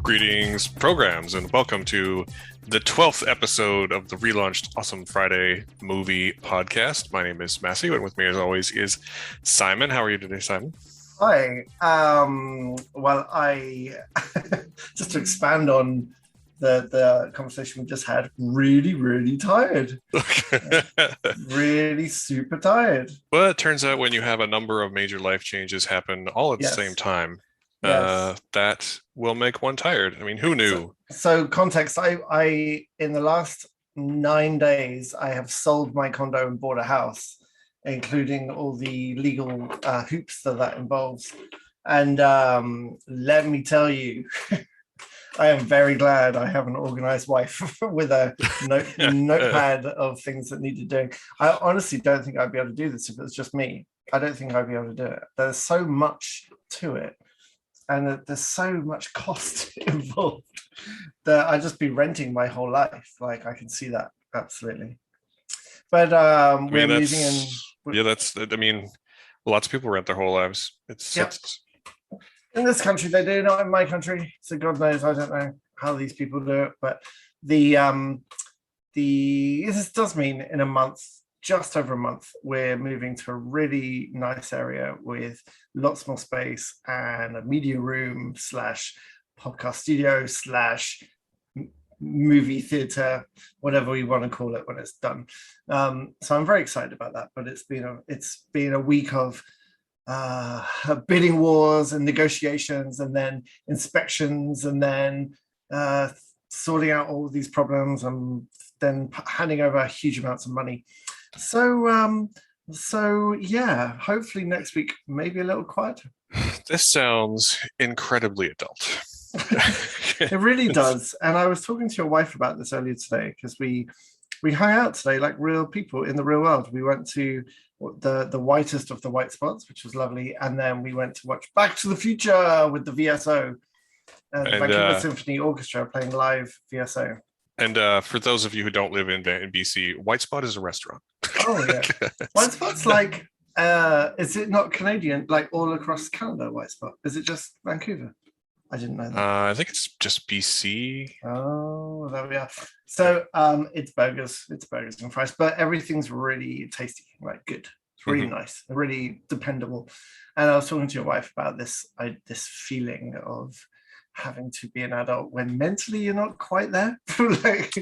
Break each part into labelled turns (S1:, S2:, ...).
S1: Greetings, programs, and welcome to the 12th episode of the relaunched Awesome Friday movie podcast. My name is Matthew, and with me, as always, is Simon. How are you today, Simon?
S2: Hi. Well, I just to expand on the conversation we just had, really tired. Really super tired.
S1: Well, it turns out when you have a number of major life changes happen all at the same time, that will make one tired. I mean, who knew?
S2: So context, I in the last 9 days, I have sold my condo and bought a house, including all the legal hoops that involves. And let me tell you, I am very glad I have an organized wife with a notepad of things that needed doing. I honestly don't think I'd be able to do this if it was just me. I don't think I'd be able to do it. There's so much to it, and there's so much cost involved that I'd just be renting my whole life. Like, I can see that, absolutely. But we're moving in.
S1: That's, I mean, lots of people rent their whole lives. It's
S2: in this country they do, not in my country. So God knows, I don't know how these people do it. But this does mean in a month, just over a month, we're moving to a really nice area with lots more space and a media room / podcast studio / movie theater, whatever we want to call it when it's done. So I'm very excited about that. But it's been a week of bidding wars and negotiations, and then inspections, and then sorting out all of these problems, and then handing over huge amounts of money. So yeah, hopefully next week maybe a little quieter.
S1: This sounds incredibly adult.
S2: It really does. And I was talking to your wife about this earlier today, because we hung out today like real people in the real world. We went to the whitest of the white spots, which was lovely, and then we went to watch Back to the Future with the VSO, the Vancouver Symphony Orchestra playing live VSO.
S1: And for those of you who don't live in BC, White Spot is a restaurant.
S2: Oh yeah, White Spot's like, is it not Canadian? Like all across Canada, White Spot? Is it just Vancouver? I didn't know that.
S1: I think it's just BC.
S2: Oh, there we are. So it's burgers and fries, but everything's really tasty, like good. It's really nice, really dependable. And I was talking to your wife about this feeling of having to be an adult when mentally you're not quite there. Like,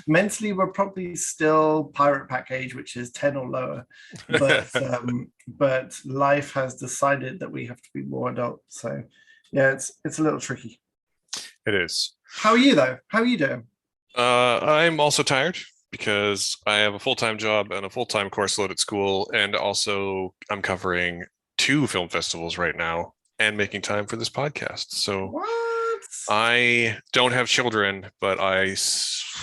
S2: mentally we're probably still pirate pack age, which is 10 or lower, but life has decided that we have to be more adult. So yeah, it's a little tricky.
S1: It is.
S2: How are you though? How are you doing?
S1: I'm also tired because I have a full-time job and a full-time course load at school, and also I'm covering 2 film festivals right now and making time for this podcast. So
S2: what?
S1: I don't have children, but I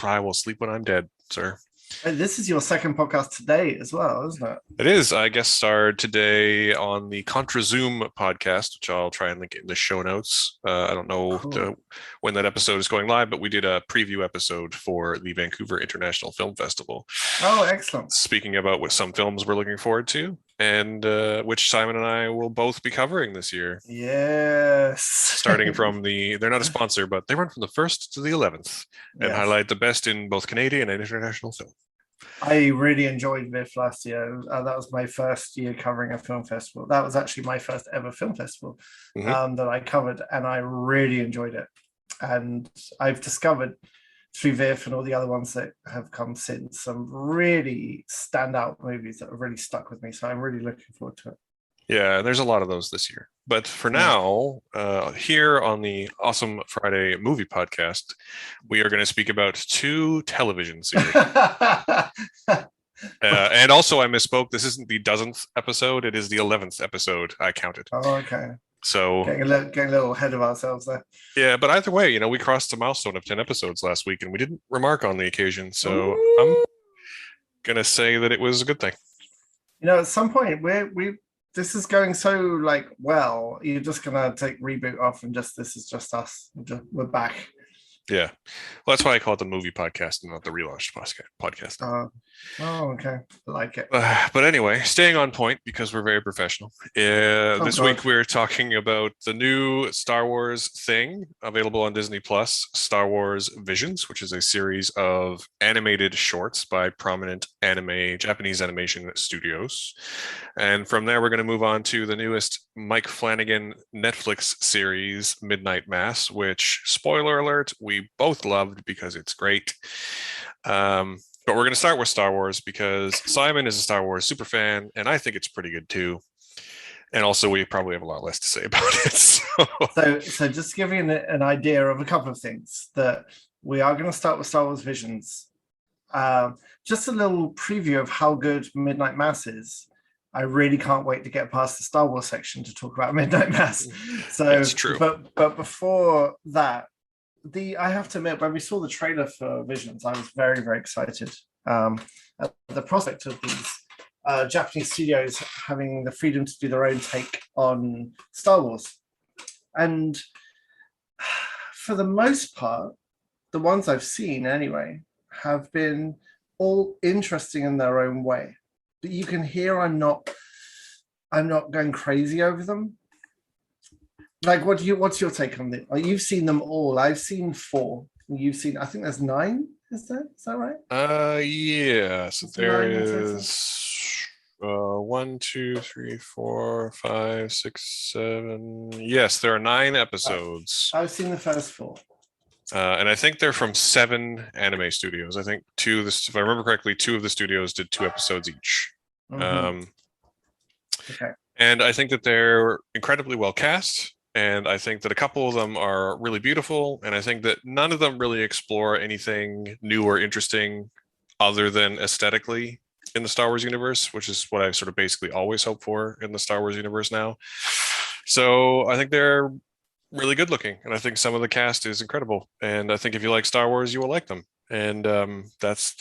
S1: will sleep when I'm dead, sir.
S2: And this is your second podcast today as well, isn't it?
S1: It is. I guest starred today on the Contra Zoom podcast, which I'll try and link in the show notes. I don't know when that episode is going live, but we did a preview episode for the Vancouver International Film Festival.
S2: Oh, excellent.
S1: Speaking about what some films we're looking forward to, and which Simon and I will both be covering this year.
S2: Yes.
S1: Starting from they're not a sponsor, but they run from the 1st to the 11th and highlight the best in both Canadian and international film.
S2: I really enjoyed VIF last year. That was my first year covering a film festival. That was actually my first ever film festival that I covered, and I really enjoyed it. And I've discovered through VIF and all the other ones that have come since some really standout movies that have really stuck with me. So I'm really looking forward to it.
S1: Yeah, there's a lot of those this year. But for now, here on the Awesome Friday Movie Podcast, we are going to speak about 2 television series. And also, I misspoke. This isn't the 10th episode. It is the 11th episode. I counted.
S2: Oh, okay.
S1: So
S2: getting a little ahead of ourselves there.
S1: Yeah, but either way, we crossed the milestone of 10 episodes last week, and we didn't remark on the occasion. So I'm going to say that it was a good thing.
S2: At some point, this is going so well, you're just gonna take reboot off and this is just us. We're back.
S1: Yeah. Well, that's why I call it the movie podcast and not the relaunched podcast.
S2: Okay. I like it.
S1: But anyway, staying on point because we're very professional.
S2: Oh,
S1: This
S2: God.
S1: week we're talking about the new Star Wars thing available on Disney Plus, Star Wars Visions, which is a series of animated shorts by prominent Japanese animation studios. And from there, we're going to move on to the newest Mike Flanagan Netflix series, Midnight Mass, which, spoiler alert, we both loved because it's great. But we're going to start with Star Wars because Simon is a Star Wars super fan, and I think it's pretty good too. And also, we probably have a lot less to say about it.
S2: So just to give you an idea of a couple of things, that we are going to start with Star Wars Visions. Just a little preview of how good Midnight Mass is. I really can't wait to get past the Star Wars section to talk about Midnight Mass. So
S1: it's true.
S2: But before that, I have to admit, when we saw the trailer for Visions, I was very, very excited at the prospect of these Japanese studios having the freedom to do their own take on Star Wars. And for the most part, the ones I've seen anyway have been all interesting in their own way. But you can hear I'm not going crazy over them. Like, what's your take on it? Like, you've seen them all. I've seen 4. You've seen, I think there's 9. Is that right?
S1: Yeah. So there is 1, 2, 3, 4, 5, 6, 7. Yes, there are 9 episodes.
S2: I've seen the first 4.
S1: And I think they're from 7 anime studios. I think if I remember correctly, 2 of the studios did 2 episodes each.
S2: Okay.
S1: And I think that they're incredibly well cast. And I think that a couple of them are really beautiful. And I think that none of them really explore anything new or interesting other than aesthetically in the Star Wars universe, which is what I sort of basically always hope for in the Star Wars universe now. So I think they're really good looking. And I think some of the cast is incredible. And I think if you like Star Wars, you will like them. And that's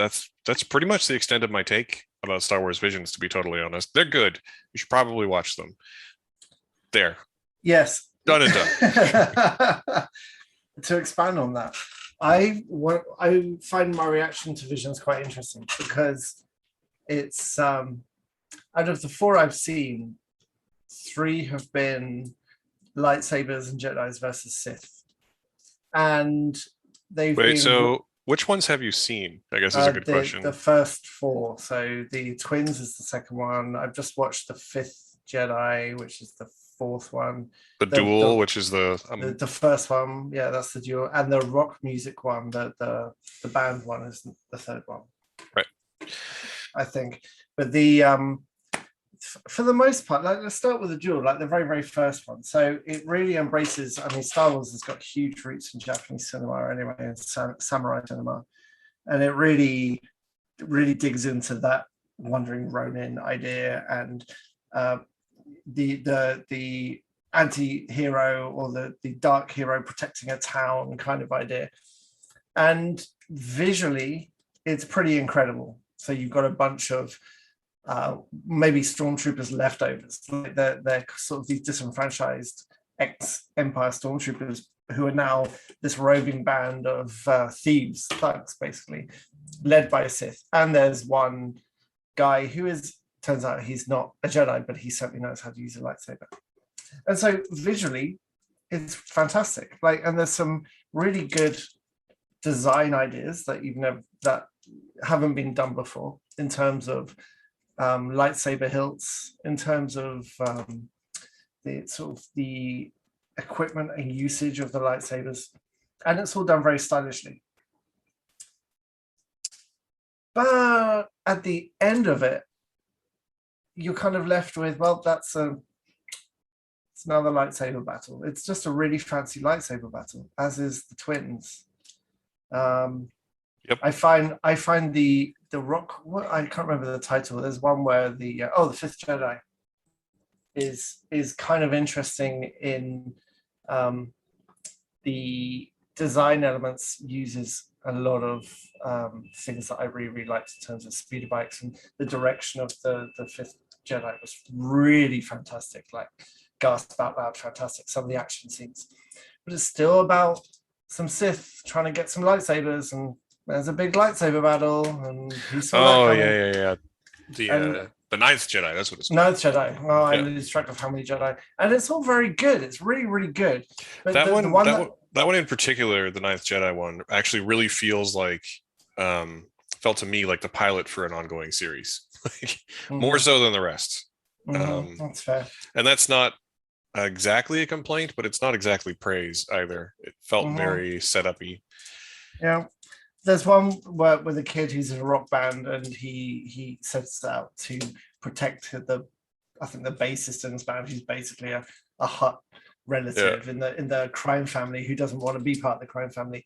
S1: pretty much the extent of my take about Star Wars Visions, to be totally honest. They're good. You should probably watch them. There.
S2: Yes.
S1: Done and done.
S2: To expand on that, I find my reaction to Visions quite interesting because it's out of the 4 I've seen, 3 have been lightsabers and Jedi's versus Sith, and they've
S1: Wait,
S2: been.
S1: so which ones have you seen? I guess is a good question.
S2: The first 4. So the Twins is the second one. I've just watched the 5th Jedi, which is the 4th one.
S1: The Duel, which is the
S2: first one. Yeah, that's the Duel, and the rock music one. The band one is the 3rd one.
S1: Right.
S2: I think, but for the most part, like, let's start with the Duel, like the very, very first one. So it really embraces. I mean, Star Wars has got huge roots in Japanese cinema anyway, and samurai cinema, and it really digs into that wandering Ronin idea and the anti-hero or the dark hero protecting a town kind of idea. And visually, it's pretty incredible. So you've got a bunch of maybe stormtroopers leftovers. They're sort of these disenfranchised ex-Empire stormtroopers who are now this roving band of thieves, thugs, basically, led by a Sith. And there's one guy who turns out he's not a Jedi, but he certainly knows how to use a lightsaber. And so visually, it's fantastic. And there's some really good design ideas that haven't been done before in terms of lightsaber hilts, in terms of the equipment and usage of the lightsabers, and it's all done very stylishly. But at the end of it, you're kind of left with, well, it's another lightsaber battle. It's just a really fancy lightsaber battle, as is the Twins.
S1: Yep.
S2: I find the rock. I can't remember the title. There's one where the 5th Jedi is kind of interesting in the design elements. Uses a lot of things that I really liked in terms of speeder bikes, and the direction of the 5th Jedi was really fantastic. Like, gasp out loud fantastic. Some of the action scenes, but it's still about some Sith trying to get some lightsabers, and there's a big lightsaber battle, and he saw that
S1: Oh
S2: coming.
S1: yeah.
S2: And
S1: The Ninth Jedi. That's what it's called.
S2: Ninth Jedi. Oh, I
S1: Yeah,
S2: lose track of how many Jedi, and it's all very good. It's really, really good. But
S1: that
S2: the
S1: one.
S2: one that
S1: That one in particular, the Ninth Jedi one, actually really feels like felt to me like the pilot for an ongoing series, like more
S2: Mhm,
S1: so than the rest. Um,
S2: that's fair.
S1: and that's not exactly a complaint, but it's not exactly praise either. It felt
S2: Hmm.
S1: very setup-y.
S2: Yeah. There's one where with a kid who's in a rock band, and he sets out to protect the, I think the bassist in this band, who's basically a Hut
S1: Yeah.
S2: relative in the crime family who doesn't want to be part of the crime family.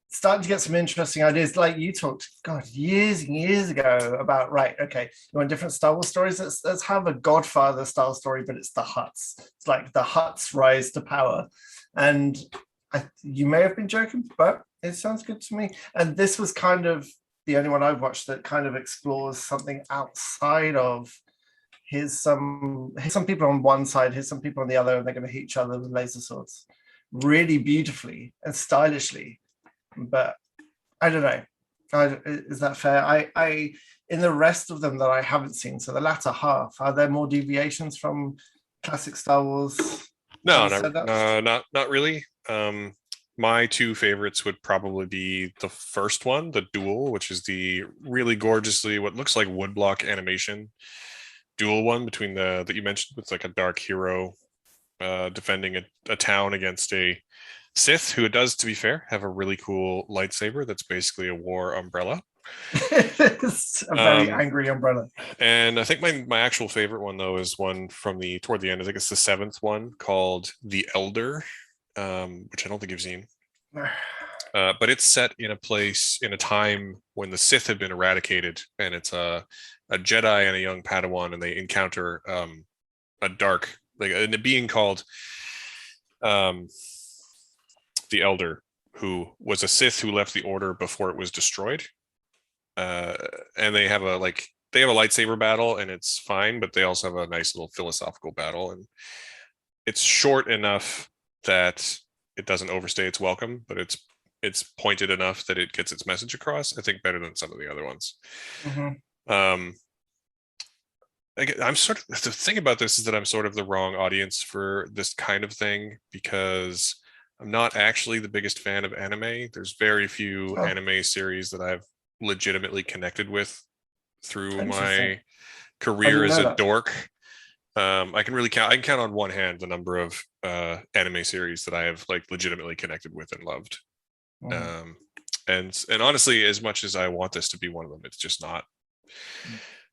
S2: Starting to get some interesting ideas, like you talked, God, years and years ago about, right, okay, you want different Star Wars stories? Let's have a Godfather style story, but it's the Hutts. It's like the Hutts rise to power, and you may have been joking, but it sounds good to me. And this was kind of the only one I've watched that kind of explores something outside of here's some people on one side, here's some people on the other, and they're going to hit each other with laser swords, really beautifully and stylishly. But I don't know. Is that fair? I in the rest of them that I haven't seen, so the latter half, are there more deviations from classic Star Wars
S1: No,
S2: setups?
S1: not really. My two favorites would probably be the first one, the Duel, which is the really gorgeously what looks like woodblock animation duel one between the that you mentioned with like a dark hero defending a town against a Sith who does, to be fair, have a really cool lightsaber that's basically a war umbrella.
S2: It's a very
S1: Um,
S2: angry umbrella.
S1: and I think my actual favorite one though is one from the toward the end. I think it's the seventh one called The Elder, which I don't think you've seen. But it's set in a place in a time when the Sith had been eradicated, and it's a Jedi and a young Padawan, and they encounter a dark like a being called um, the Elder, who was a Sith who left the Order before it was destroyed. Uh, and they have a lightsaber battle, and it's fine, but they also have a nice little philosophical battle, and it's short enough that it doesn't overstay its welcome, but it's pointed enough that it gets its message across. I think better than some of the other ones.
S2: Mhm.
S1: Um, I'm sort of the thing about this is that I'm sort of the wrong audience for this kind of thing because I'm not actually the biggest fan of anime. There's very few
S2: Oh,
S1: anime series that I've legitimately connected with through
S2: interesting.
S1: my
S2: I
S1: career
S2: didn't
S1: as
S2: know
S1: a
S2: that.
S1: dork. I can count on one hand the number of anime series that I have like legitimately connected with and loved.
S2: Mhm.
S1: Um, and honestly, as much as I want this to be one of them, it's just not.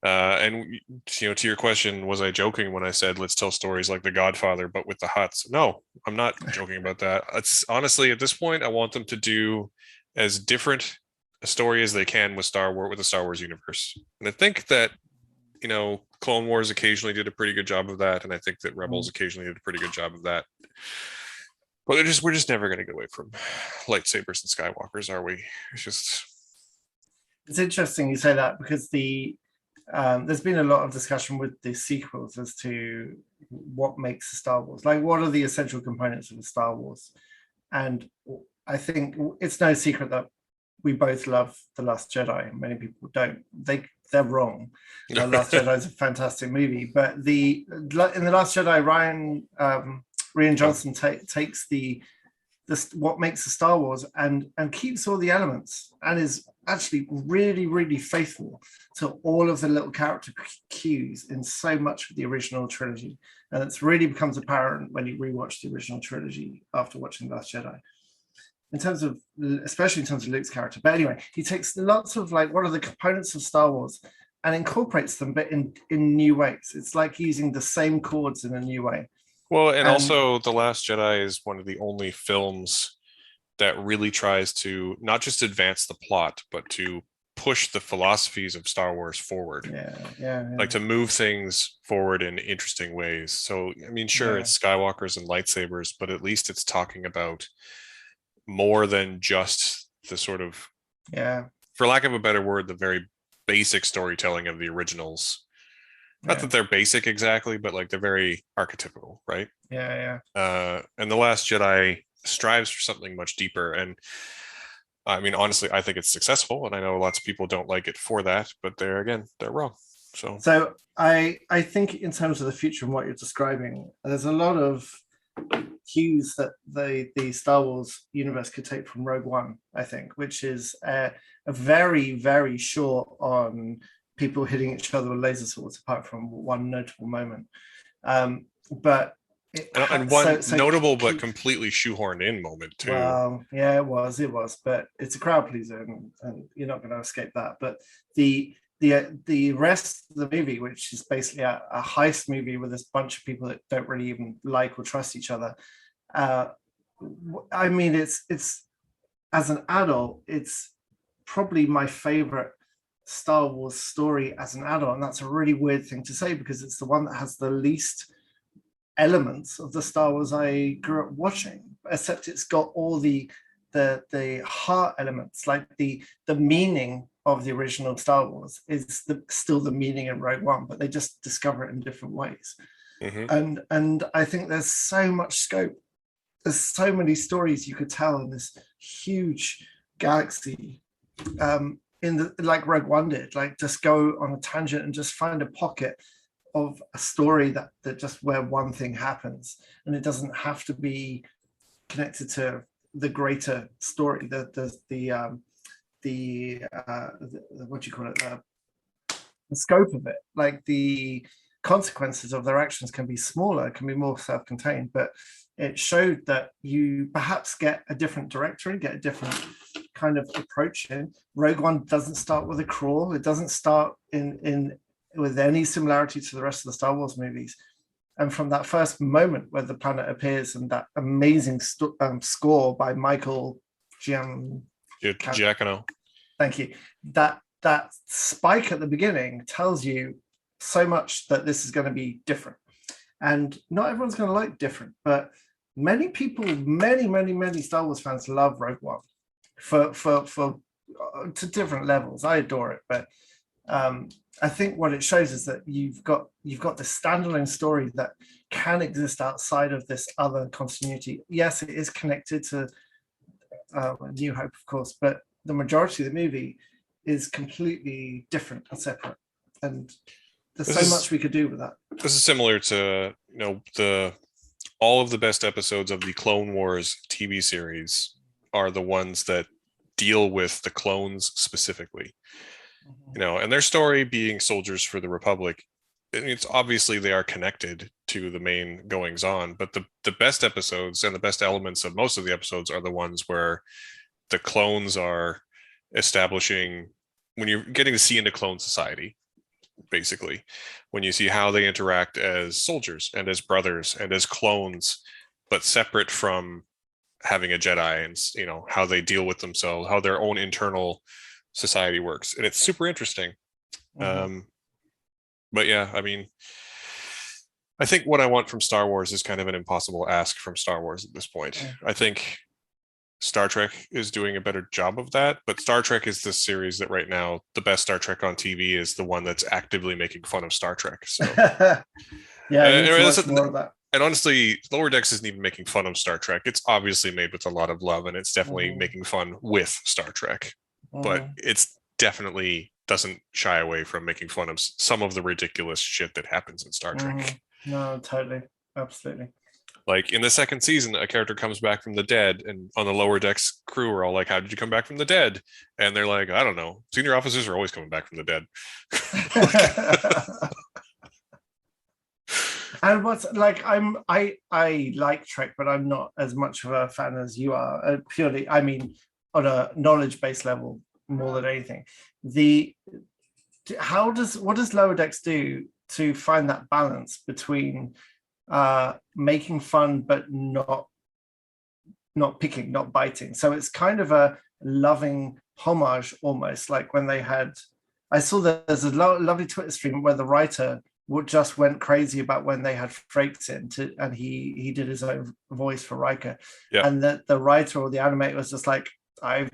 S1: And to your question, was I joking when I said let's tell stories like The Godfather, but with the Huts? No, I'm not joking about that. It's honestly at this point, I want them to do as different a story as they can with Star Wars with the Star Wars universe. And I think that Clone Wars occasionally did a pretty good job of that, and I think that Rebels
S2: Mhm.
S1: occasionally did a pretty good job of that. But we're just never going to get away from lightsabers and Skywalkers, are we? It's just
S2: It's interesting you say that because there's been a lot of discussion with the sequels as to what makes a Star Wars. Like, what are the essential components of a Star Wars? And I think it's no secret that we both love The Last Jedi. Many people don't. They're wrong. Last Jedi is a fantastic movie, but in The Last Jedi, Rian
S1: oh,
S2: Johnson takes what makes the Star Wars and keeps all the elements and is actually really, really faithful to all of the little character cues in so much of the original trilogy. And it's really becomes apparent when you rewatch the original trilogy after watching The Last Jedi. In terms of, especially in terms of Luke's character. But anyway, he takes lots of like what are the components of Star Wars and incorporates them, but in new ways. It's like using the same chords in a new way.
S1: well, and
S2: And
S1: also The Last Jedi is one of the only films that really tries to not just advance the plot, but to push the philosophies of Star Wars forward, like
S2: yeah,
S1: to move things forward in interesting ways. So, I mean, sure,
S2: yeah,
S1: it's Skywalkers and lightsabers, but at least it's talking about more than just the sort of,
S2: yeah,
S1: for lack of a better word, the very basic storytelling of the originals. Not
S2: yeah,
S1: that they're basic exactly, but like they're very archetypical, right?
S2: yeah,
S1: And The Last Jedi strives for something much deeper. And I mean, honestly, I think it's successful, and I know lots of people don't like it for that, but they're wrong.
S2: So I think in terms of the future and what you're describing, there's a lot of cues that the Star Wars universe could take from Rogue One, I think, which is a very, very short on people hitting each other with laser swords, apart from one notable moment. But
S1: and one notable but completely shoehorned in moment too.
S2: Well, yeah, it was, but it's a crowd pleaser, and you're not going to escape that. But the rest of the movie, which is basically a heist movie with this bunch of people that don't really even like or trust each other. I mean, it's as an adult, it's probably my favorite Star Wars story as an adult, and that's a really weird thing to say because it's the one that has the least elements of the Star Wars I grew up watching, except it's got all the heart elements, like the meaning of the original Star Wars is still the meaning in Rogue One, but they just discover it in different ways. Mm-hmm. And I think there's so much scope. There's so many stories you could tell in this huge galaxy. Like Rogue One did, like just go on a tangent and just find a pocket of a story that just where one thing happens, and it doesn't have to be connected to the greater story. The what do you call it? The scope of it, like the consequences of their actions can be smaller, can be more self-contained, but it showed that you perhaps get a different directory, get a different kind of approach in. Rogue One doesn't start with a crawl. It doesn't start in with any similarity to the rest of the Star Wars movies. And from that first moment where the planet appears and that amazing score by Michael
S1: Giacchino.
S2: Thank you. That spike at the beginning tells you so much that this is going to be different. And not everyone's going to like different, but many people, many Star Wars fans love Rogue One for to different levels. I adore it, but I think what it shows is that you've got this standalone story that can exist outside of this other continuity. Yes, it is connected to New Hope, of course, but the majority of the movie is completely different and separate. And there's so much we could do with that.
S1: This is similar to all of the best episodes of the Clone Wars TV series are the ones that deal with the clones specifically. And their story being soldiers for the Republic, it's obviously they are connected to the main goings on, but the best episodes and the best elements of most of the episodes are the ones where the clones are establishing, when you're getting to see into clone society, basically, when you see how they interact as soldiers and as brothers and as clones, but separate from having a Jedi, and how they deal with themselves, how their own internal society works, and it's super interesting. Mm-hmm. But yeah, I mean, I think what I want from Star Wars is kind of an impossible ask from Star Wars at this point. I think Star Trek is doing a better job of that, but Star Trek is this series that right now the best Star Trek on TV is the one that's actively making fun of Star Trek. So
S2: yeah, more of that.
S1: And honestly, Lower Decks isn't even making fun of Star Trek. It's obviously made with a lot of love, and it's definitely making fun with Star Trek. But it's definitely doesn't shy away from making fun of some of the ridiculous shit that happens in Star Trek.
S2: No, totally. Absolutely.
S1: Like in the second season, a character comes back from the dead, and on the Lower Decks crew are all like, "How did you come back from the dead?" And they're like, "I don't know. Senior officers are always coming back from the dead."
S2: And what's like, I like Trek, but I'm not as much of a fan as you are. Purely, I mean, on a knowledge-based level, more than anything. What does Lower Decks do to find that balance between making fun but not picking, not biting? So it's kind of a loving homage, almost like when they had. I saw that there's a lovely Twitter stream where the writer just went crazy about when they had Frakes in, and he did his own voice for Riker, and the writer or the animator was just like, I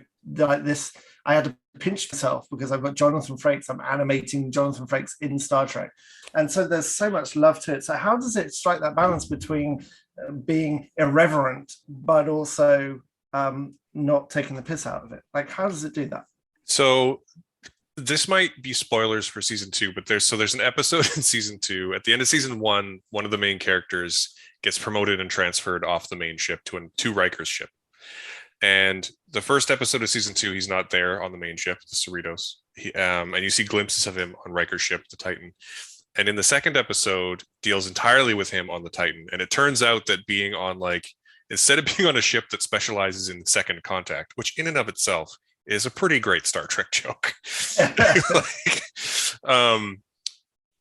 S2: had to pinch myself because I've got Jonathan Frakes. I'm animating Jonathan Frakes in Star Trek. And so there's so much love to it. So how does it strike that balance between being irreverent, but also not taking the piss out of it? Like, how does it do that?
S1: So this might be spoilers for season two, but there's an episode in season two. At the end of season one of the main characters gets promoted and transferred off the main ship to Riker's ship. And the first episode of season two, he's not there on the main ship, the Cerritos. And you see glimpses of him on Riker's ship, the Titan. And in the second episode, deals entirely with him on the Titan. And it turns out that being on instead of being on a ship that specializes in second contact, which in and of itself is a pretty great Star Trek joke. like,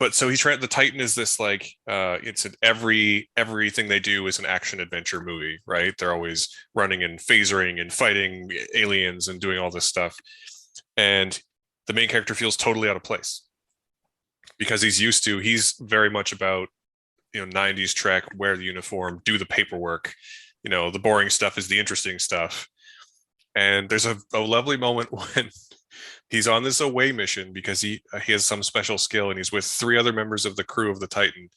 S1: but so the Titan is this it's everything they do is an action adventure movie, right? They're always running and phasering and fighting aliens and doing all this stuff. And the main character feels totally out of place because he's very much about, 90s Trek, wear the uniform, do the paperwork. The boring stuff is the interesting stuff. And there's a lovely moment when he's on this away mission because he has some special skill and he's with 3 other members of the crew of the Titan.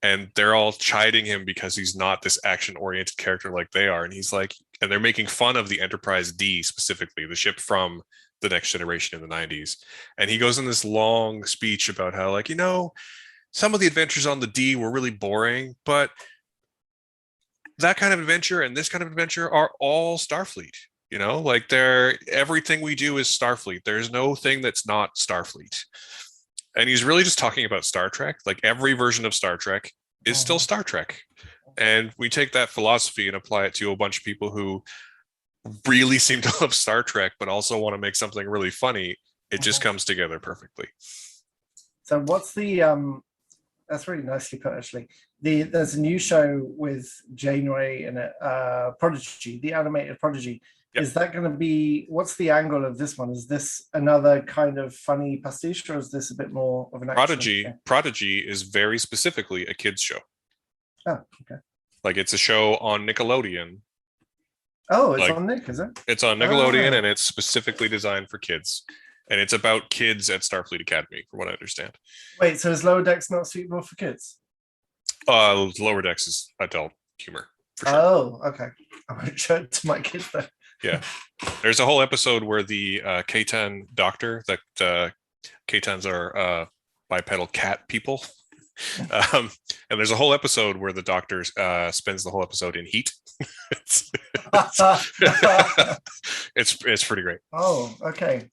S1: And they're all chiding him because he's not this action-oriented character like they are. And and they're making fun of the Enterprise D specifically, the ship from the Next Generation in the 90s. And he goes in this long speech about how, some of the adventures on the D were really boring, but that kind of adventure and this kind of adventure are all Starfleet. Everything we do is Starfleet. There's no thing that's not Starfleet. And he's really just talking about Star Trek. Like every version of Star Trek is still Star Trek. And we take that philosophy and apply it to a bunch of people who really seem to love Star Trek, but also want to make something really funny. It just comes together perfectly.
S2: So what's the that's really nicely put, actually. There's a new show with Janeway in it, Prodigy, the animated Prodigy. Yep. Is that going to be, what's the angle of this one? Is this another kind of funny pastiche, or is this a bit more of an action?
S1: Prodigy is very specifically a kids show.
S2: Oh, okay.
S1: It's a show on Nickelodeon.
S2: Oh, it's on Nick, is it?
S1: It's on Nickelodeon, and it's specifically designed for kids. And it's about kids at Starfleet Academy, from what I understand.
S2: Wait, so is Lower Decks not suitable for kids?
S1: Lower Decks is adult humor, for sure.
S2: Oh, okay. I'm going to show it to my kids then.
S1: Yeah. There's a whole episode where the K-10 doctor, that K-10s are bipedal cat people. And there's a whole episode where the doctor spends the whole episode in heat. It's pretty great.
S2: Oh, okay.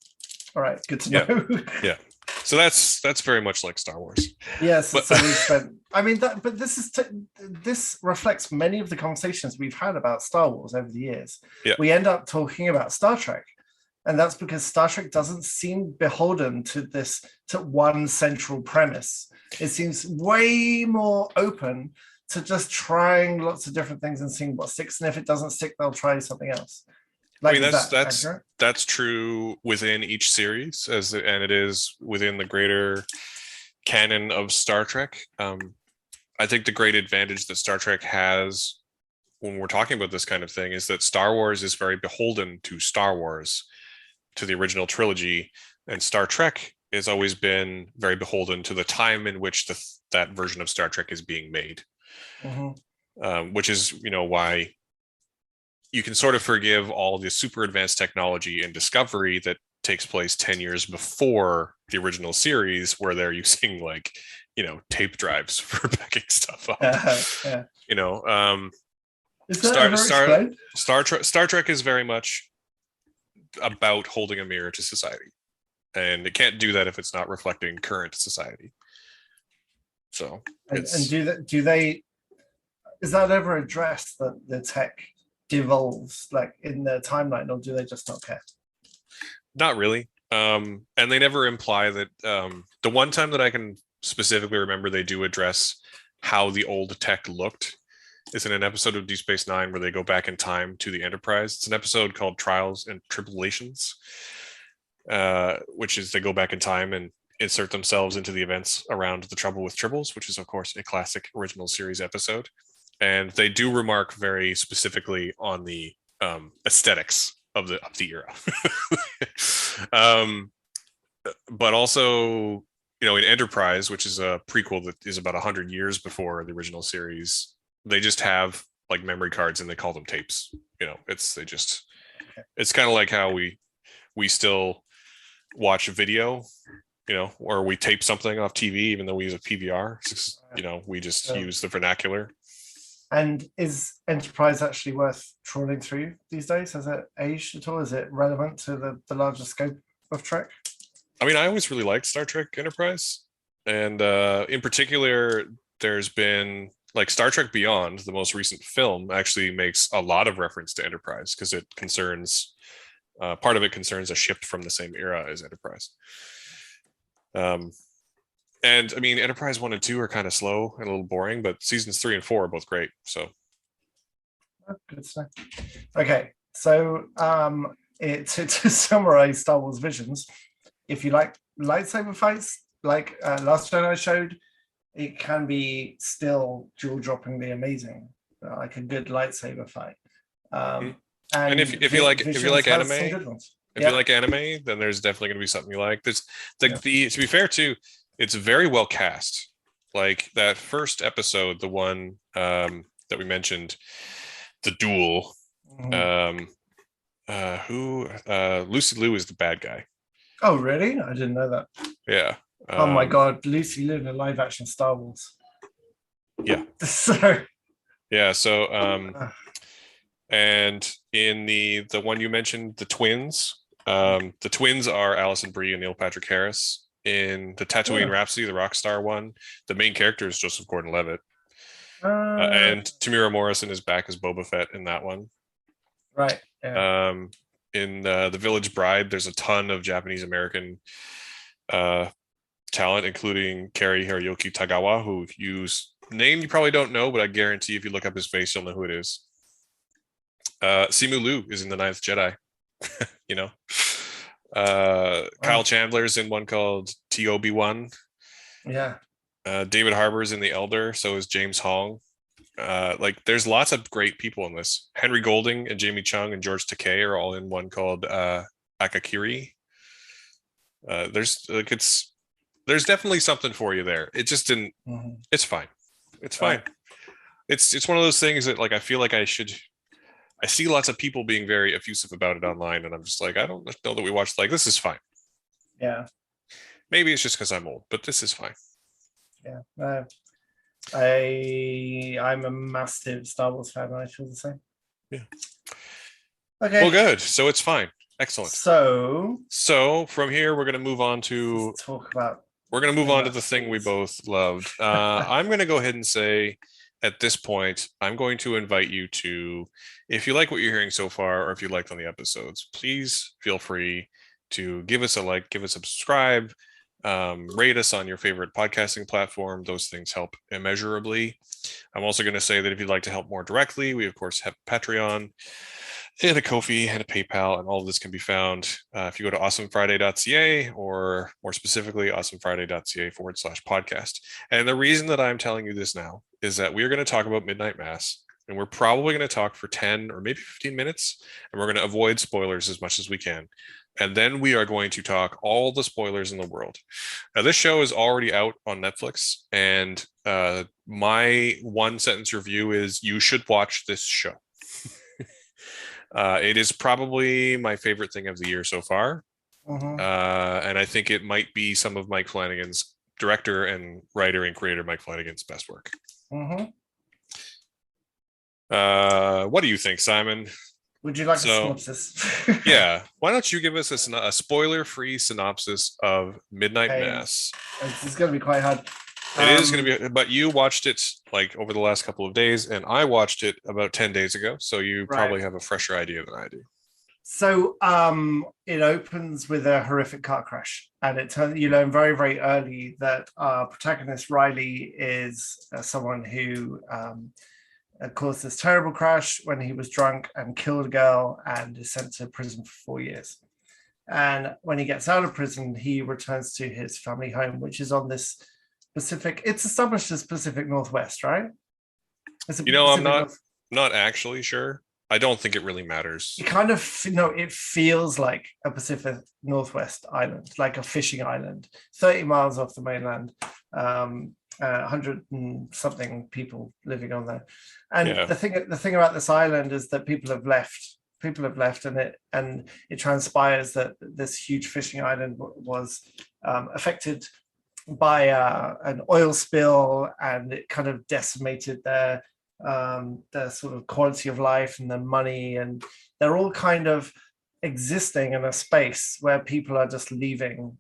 S2: All right, good to know.
S1: Yeah. So that's very much like Star Wars.
S2: Yes, so we spent. I mean, but this reflects many of the conversations we've had about Star Wars over the years.
S1: Yeah.
S2: We end up talking about Star Trek, and that's because Star Trek doesn't seem beholden to one central premise. It seems way more open to just trying lots of different things and seeing what sticks. And if it doesn't stick, they'll try something else.
S1: That's true within each series, and it is within the greater canon of Star Trek. I think the great advantage that Star Trek has when we're talking about this kind of thing is that Star Wars is very beholden to Star Wars, to the original trilogy, and Star Trek has always been very beholden to the time in which that version of Star Trek is being made. Which is, why you can sort of forgive all the super advanced technology and discovery that takes place 10 years before the original series, where they're using tape drives for backing stuff up. Star Trek is very much about holding a mirror to society, and it can't do that if it's not reflecting current society. So,
S2: do they? Is that ever addressed, that the tech devolves in their timeline, or do they just not care?
S1: Not really. And they never imply that. The one time that I can specifically remember they do address how the old tech looked is in an episode of Deep Space Nine where they go back in time to the Enterprise. It's an episode called Trials and Tribulations, which is they go back in time and insert themselves into the events around the Trouble with Tribbles, which is of course a classic original series episode. And they do remark very specifically on the aesthetics of the era. But also, in Enterprise, which is a prequel that is about 100 years before the original series, they just have like memory cards and they call them tapes. It's kind of like how we still watch a video, or we tape something off TV, even though we use a PVR. We just use the vernacular.
S2: And is Enterprise actually worth trawling through these days? Has it aged at all? Is it relevant to the larger scope of Trek?
S1: I mean, I always really liked Star Trek Enterprise. And in particular, there's been like Star Trek Beyond, the most recent film, actually makes a lot of reference to Enterprise because it concerns part of it concerns a ship from the same era as Enterprise. And I mean, Enterprise 1 and 2 are kind of slow and a little boring, but seasons 3 and 4 are both great. So
S2: good stuff. Okay, so to summarize Star Wars Visions, if you like lightsaber fights, like Last Jedi showed, it can be still jaw-droppingly amazing, like a good lightsaber fight.
S1: And if you like anime, you like anime, then there's definitely going to be something you like. There's to be fair too, it's very well cast. Like that first episode, the one that we mentioned, the duel. Lucy Liu is the bad guy.
S2: Oh, really? I didn't know that.
S1: Yeah.
S2: Oh my God, Lucy Liu in a live action Star Wars.
S1: Yeah.
S2: So.
S1: Yeah. So and in the one you mentioned, the twins are Alison Brie and Neil Patrick Harris. In the Tatooine Rhapsody, the rock star one, the main character is Joseph Gordon-Levitt. And Tamira Morrison is back as Boba Fett in that one.
S2: Right. Yeah.
S1: In The Village Bride, there's a ton of Japanese American talent, including Kari Hiroyuki Tagawa, whose name you probably don't know, but I guarantee if you look up his face, you'll know who it is. Simu Liu is in The Ninth Jedi. Kyle Chandler's in one called TOB1.
S2: Yeah.
S1: David Harbour's in The Elder, so is James Hong. There's lots of great people in this. Henry Golding and Jamie Chung and George Takei are all in one called Akakiri. There's definitely something for you there. It just didn't. It's fine. It's fine. It's one of those things that I feel like I see lots of people being very effusive about it online, and I'm just like, I don't know that we watched. This is fine.
S2: Yeah.
S1: Maybe it's just because I'm old, but this is fine.
S2: Yeah. I'm a massive Star Wars fan, and I feel the same.
S1: Yeah.
S2: Okay.
S1: Well, good. So it's fine. Excellent.
S2: So
S1: from here, we're going to move on to the thing we both loved. I'm going to go ahead and say, at this point, I'm going to invite you to, if you like what you're hearing so far, or if you liked on the episodes, please feel free to give us a like, give us a subscribe, rate us on your favorite podcasting platform. Those things help immeasurably. I'm also going to say that if you'd like to help more directly, we of course have Patreon and a Ko-fi and a PayPal, and all of this can be found if you go to awesomefriday.ca, or more specifically, awesomefriday.ca/podcast. And the reason that I'm telling you this now is that we are going to talk about Midnight Mass, and we're probably going to talk for 10 or maybe 15 minutes, and we're going to avoid spoilers as much as we can. And then we are going to talk all the spoilers in the world. Now, this show is already out on Netflix, and my one sentence review is you should watch this show. It is probably my favorite thing of the year so far. And I think it might be some of Mike Flanagan's, director and writer and creator Mike Flanagan's, best work. What do you think, Simon?
S2: Would you like a synopsis?
S1: Yeah. Why don't you give us a spoiler-free synopsis of Midnight Mass?
S2: This is going to be quite hard.
S1: It is going to be, but you watched it over the last couple of days, and I watched it about 10 days ago, so you probably have a fresher idea than I do.
S2: So it opens with a horrific car crash, and you learn very, very early that our protagonist Riley is someone who caused this terrible crash when he was drunk and killed a girl and is sent to prison for 4 years. And when he gets out of prison, he returns to his family home, which is on this it's established as Pacific Northwest, right?
S1: I'm not actually sure. I don't think it really matters.
S2: It kind of, it feels like a Pacific Northwest island, like a fishing island, 30 miles off the mainland. 100 and something people living on there. And
S1: Yeah.
S2: the thing about this island is that people have left, and it transpires that this huge fishing island was affected by an oil spill, and it kind of decimated their sort of quality of life and their money, and they're all kind of existing in a space where people are just leaving,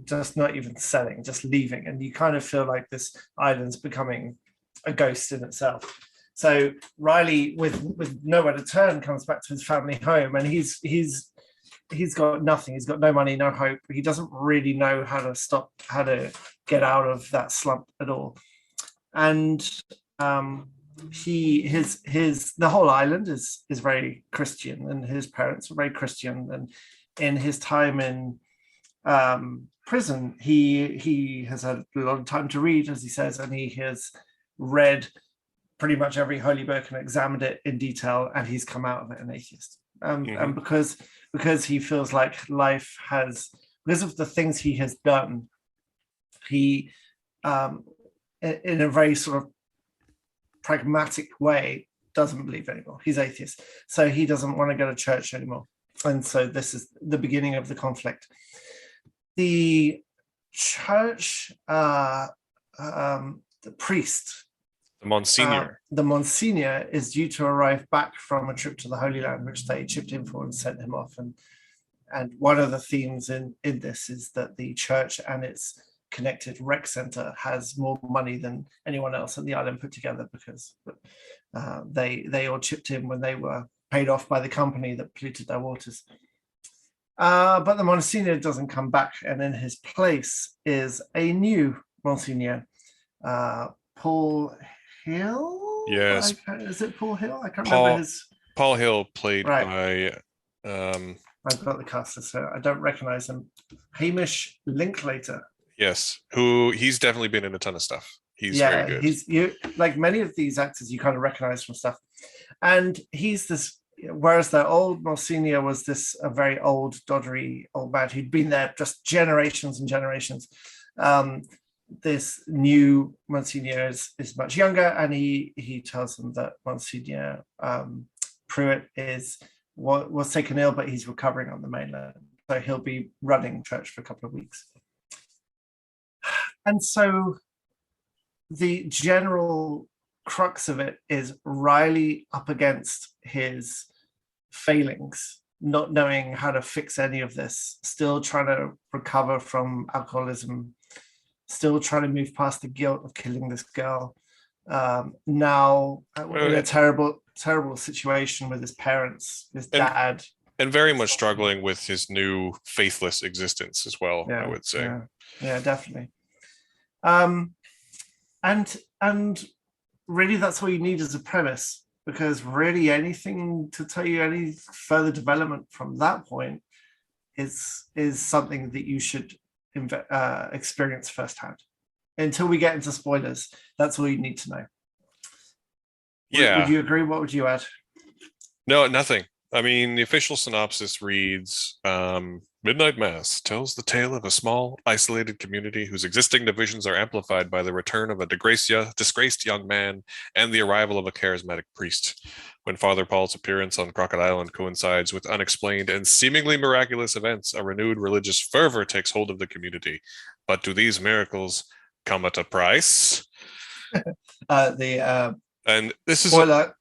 S2: just not even selling, just leaving, and you kind of feel like this island's becoming a ghost in itself. So Riley, with nowhere to turn, comes back to his family home, and he's got nothing. He's got no money, no hope. He doesn't really know how to get out of that slump at all. And the whole island is very Christian, and his parents are very Christian. And in his time in prison, he has had a lot of time to read, as he says, and he has read pretty much every holy book and examined it in detail, and he's come out of it an atheist. And because he feels like life has, because of the things he has done, he in a very sort of pragmatic way doesn't believe anymore. He's atheist, so he doesn't want to go to church anymore. And so this is the beginning of the conflict. The church, the priest,
S1: the
S2: Monsignor is due to arrive back from a trip to the Holy Land, which they chipped in for and sent him off. And one of the themes in this is that the church and its connected rec center has more money than anyone else on the island put together, because they all chipped in when they were paid off by the company that polluted their waters. But the Monsignor doesn't come back, and in his place is a new Monsignor, Paul Hill.
S1: Yes.
S2: Is it Paul Hill? I can't remember his.
S1: Paul Hill, played
S2: by.
S1: I've
S2: got the cast, so I don't recognize him. Hamish Linklater.
S1: Yes, he's definitely been in a ton of stuff. He's very good.
S2: He's like many of these actors you kind of recognize from stuff, and he's this. Whereas the old Monsignor was this a very old, doddery old man who'd been there just generations and generations. This new Monsignor is much younger, and he tells them that Monsignor Pruitt was taken ill, but he's recovering on the mainland, so he'll be running church for a couple of weeks. And so the general crux of it is Riley up against his failings, not knowing how to fix any of this, still trying to recover from alcoholism, still trying to move past the guilt of killing this girl. Now in a terrible situation with his parents, his dad.
S1: And very much struggling with his new faithless existence as well, I would say.
S2: Yeah, definitely. And really that's all you need as a premise, because really anything to tell you any further development from that point is something that you should experience firsthand. Until we get into spoilers, that's all you need to know.
S1: Yeah.
S2: Would you agree? What would you add?
S1: No, nothing. I mean, the official synopsis reads, Midnight Mass tells the tale of a small, isolated community whose existing divisions are amplified by the return of a disgraced young man and the arrival of a charismatic priest. When Father Paul's appearance on Crocodile Island coincides with unexplained and seemingly miraculous events, a renewed religious fervor takes hold of the community. But do these miracles come at a price? And this is
S2: spoiler.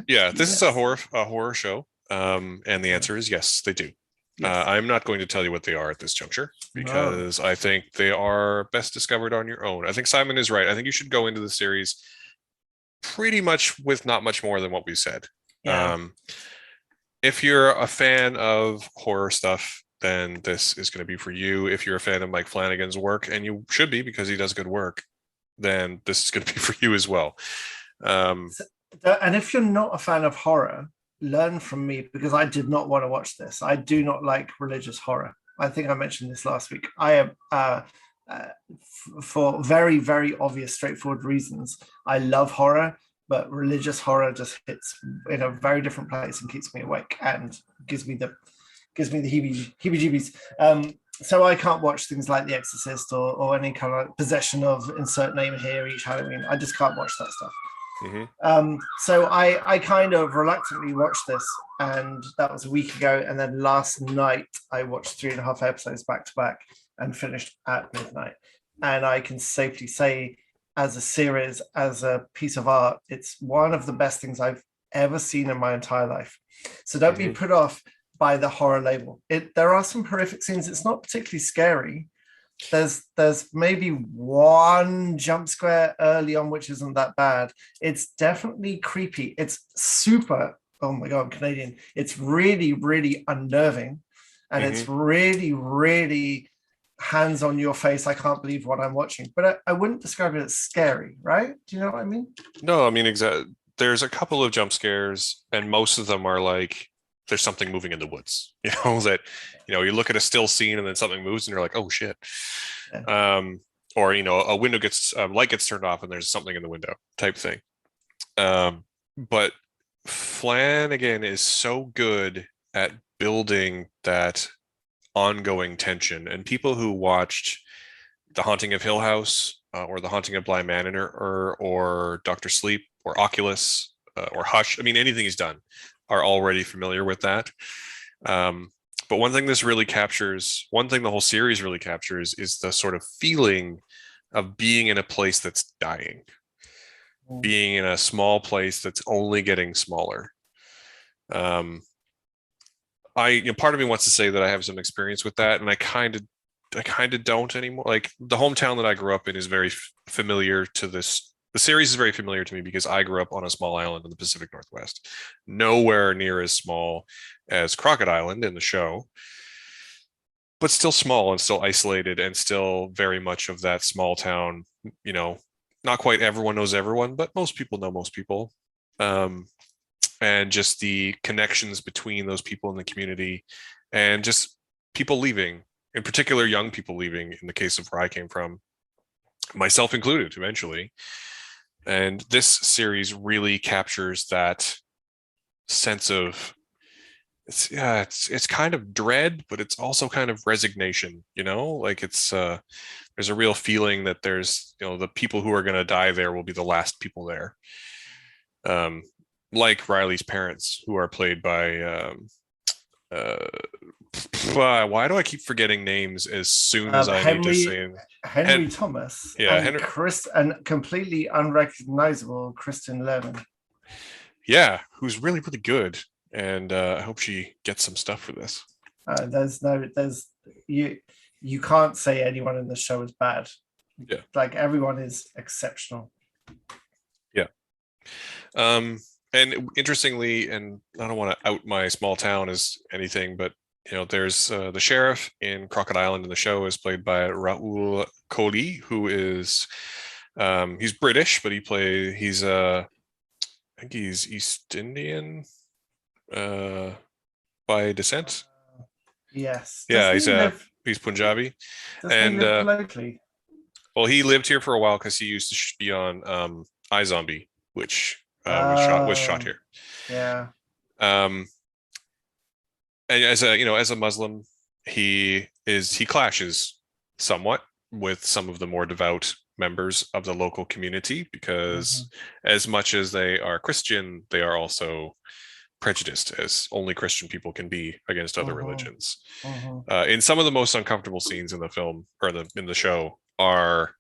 S1: This is a horror show. And the answer is yes, they do. Yes. I'm not going to tell you what they are at this juncture, because I think they are best discovered on your own. I think Simon is right. I think you should go into the series pretty much with not much more than what we said. Yeah. If you're a fan of horror stuff, then this is going to be for you. If you're a fan of Mike Flanagan's work, and you should be because he does good work, then this is going to be for you as well.
S2: And if you're not a fan of horror, learn from me, because I did not want to watch this. I do not like religious horror. I think I mentioned this last week. I am, for very, very obvious, straightforward reasons, I love horror, but religious horror just hits in a very different place and keeps me awake and gives me the heebie-jeebies. so I can't watch things like The Exorcist or any kind of possession of insert name here each Halloween. I just can't watch that stuff.
S1: Mm-hmm.
S2: So I kind of reluctantly watched this, and that was a week ago. And then last night I watched 3.5 episodes back to back and finished at midnight. And I can safely say, as a series, as a piece of art, it's one of the best things I've ever seen in my entire life. So don't be put off by the horror label. There are some horrific scenes. It's not particularly scary. There's maybe one jump scare early on which isn't that bad. It's definitely creepy. It's super, oh my god, I'm Canadian. It's really, really unnerving, and it's really, really hands on your face. I can't believe what I'm watching, but I wouldn't describe it as scary, right? Do you know what I mean?
S1: No, I mean, exactly. There's a couple of jump scares, and most of them are like there's something moving in the woods. That you look at a still scene and then something moves, and you're like, oh shit.
S2: Yeah.
S1: Or a window gets light gets turned off, and there's something in the window type thing. But Flanagan is so good at building that ongoing tension, and people who watched The Haunting of Hill House or The Haunting of Bly Manor or Doctor Sleep or Oculus or Hush, I mean anything he's done, are already familiar with that. But one thing the whole series really captures is the sort of feeling of being in a place that's dying, being in a small place that's only getting smaller. Part of me wants to say that I have some experience with that, and I kind of don't anymore. Like the hometown that I grew up in is very familiar to this. The series is very familiar to me because I grew up on a small island in the Pacific Northwest, nowhere near as small as Crockett Island in the show, but still small and still isolated and still very much of that small town. Not quite everyone knows everyone, but most people know most people. And just the connections between those people in the community and just people leaving, in particular, young people leaving in the case of where I came from, myself included eventually. And this series really captures that sense of it's kind of dread, but it's also kind of resignation, like there's a real feeling that there's, the people who are going to die there will be the last people there. Like Riley's parents, who are played by why do I keep forgetting names as soon as I need to say them?
S2: Henry Thomas,
S1: Yeah,
S2: and Chris, and completely unrecognizable Kristen Lerman.
S1: Yeah, who's really, really good, and I hope she gets some stuff for this.
S2: You can't say anyone in the show is bad.
S1: Yeah,
S2: like everyone is exceptional.
S1: Yeah. And interestingly, and I don't want to out my small town as anything, but there's the sheriff in Crockett Island in the show is played by Rahul Kohli, who is he's British, but he's I think he's East Indian by descent.
S2: Yes.
S1: Yeah, he's Punjabi.
S2: Does he live locally?
S1: Well, he lived here for a while because he used to be on iZombie, which was shot here.
S2: Yeah.
S1: And as a Muslim, he clashes somewhat with some of the more devout members of the local community because as much as they are Christian, they are also prejudiced, as only Christian people can be against other religions. In some of the most uncomfortable scenes in the film or in the show are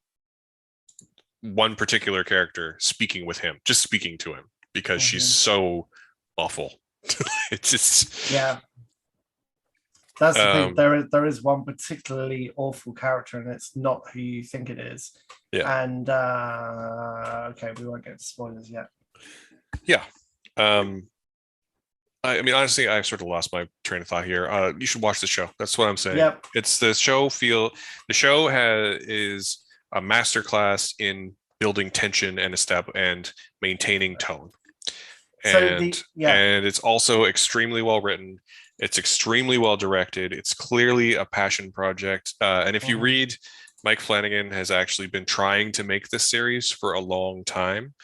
S1: one particular character speaking to him because she's so awful. It's just
S2: that's the thing. There is one particularly awful character, and it's not who you think it is.
S1: Yeah.
S2: And okay, we won't get to spoilers yet.
S1: Yeah. I mean, honestly, I've sort of lost my train of thought here. You should watch the show. That's what I'm saying.
S2: Yep.
S1: It's the show. The show is a masterclass in building tension and maintaining tone. And it's also extremely well written. It's extremely well directed. It's clearly a passion project. And if you read, Mike Flanagan has actually been trying to make this series for a long time.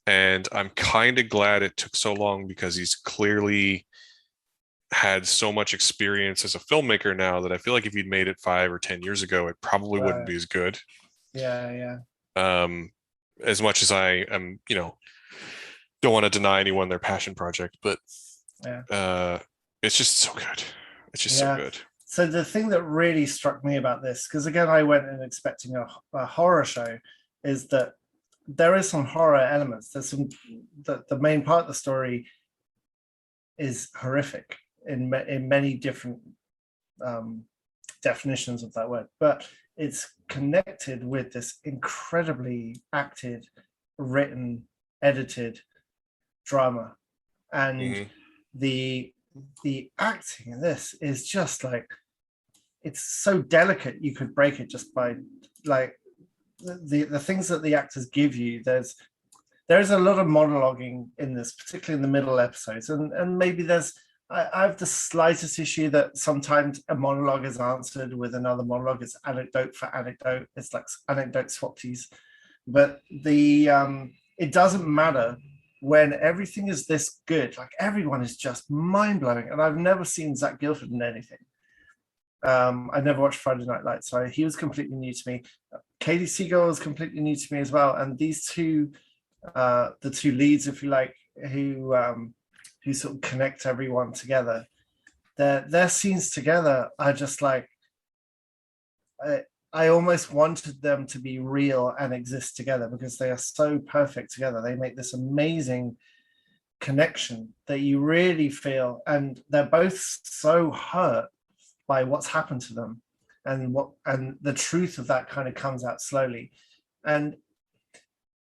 S1: And I'm kind of glad it took so long because he's clearly had so much experience as a filmmaker now that I feel like if you'd made it 5 or 10 years ago, it probably wouldn't
S2: Right.
S1: be as good.
S2: Yeah.
S1: Um, as much as I am, don't want to deny anyone their passion project, but
S2: Yeah.
S1: uh, it's just so good. It's just so
S2: Yeah.
S1: good.
S2: So the thing that really struck me about this, because again, I went in expecting a horror show, is that there is some horror elements. There's some the main part of the story is horrific in many different definitions of that word, but it's connected with this incredibly acted, written, edited drama, and
S1: Mm-hmm.
S2: the the acting in this is just like, it's so delicate you could break it just by like the things that the actors give you. There's a lot of monologuing in this, particularly in the middle episodes, and maybe I have the slightest issue that sometimes a monologue is answered with another monologue. It's anecdote for anecdote. It's like anecdote swapsies, but it doesn't matter when everything is this good. Like everyone is just mind blowing, and I've never seen Zach Gilford in anything. I never watched Friday Night Lights, so he was completely new to me. Katie Seagal was completely new to me as well, and these two, the two leads, if you like, who sort of connect everyone together. Their scenes together are just like, I almost wanted them to be real and exist together because they are so perfect together. They make this amazing connection that you really feel, and they're both so hurt by what's happened to them, and the truth of that kind of comes out slowly. And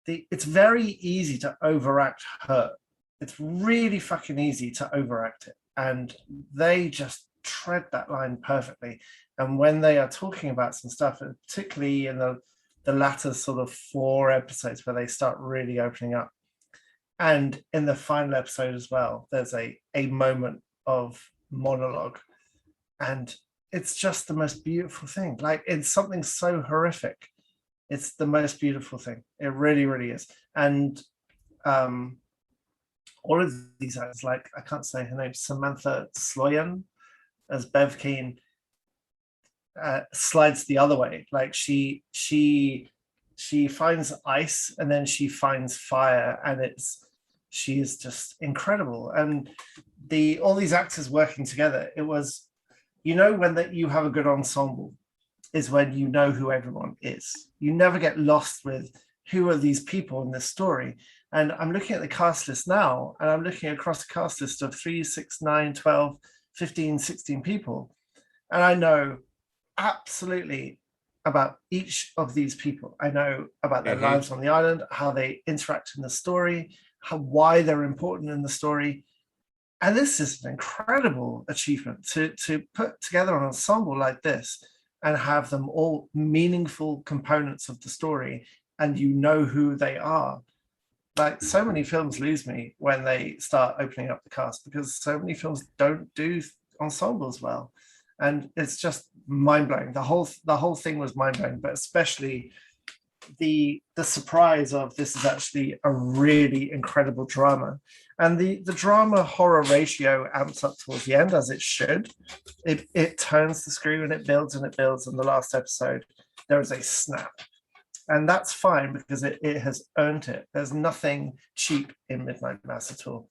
S2: it's very easy to overact hurt. It's really fucking easy to overact it, and they just tread that line perfectly. And when they are talking about some stuff, particularly in the latter sort of 4 episodes where they start really opening up, and in the final episode as well, there's a moment of monologue, and it's just the most beautiful thing. Like, it's something so horrific, it's the most beautiful thing. It really, really is. And all of these actors, like, I can't say her name, Samantha Sloyan as Bev Keane, slides the other way. Like she finds ice and then she finds fire, and she is just incredible. And all these actors working together, it was, when that you have a good ensemble is when you know who everyone is. You never get lost with who are these people in this story. And I'm looking at the cast list now, and I'm looking across a cast list of 3, 6, 9, 12, 15, 16 people. And I know absolutely about each of these people. I know about their
S1: Mm-hmm.
S2: lives on the island, how they interact in the story, why they're important in the story. And this is an incredible achievement to put together an ensemble like this and have them all meaningful components of the story, and you know who they are. Like, so many films lose me when they start opening up the cast, because so many films don't do ensembles well, and it's just mind-blowing. The whole thing was mind-blowing, but especially the surprise of this is actually a really incredible drama. And the drama horror ratio amps up towards the end, as it should. It turns the screw, and it builds and it builds. In the last episode, there is a snap, and that's fine because it has earned it. There's nothing cheap in Midnight Mass at all.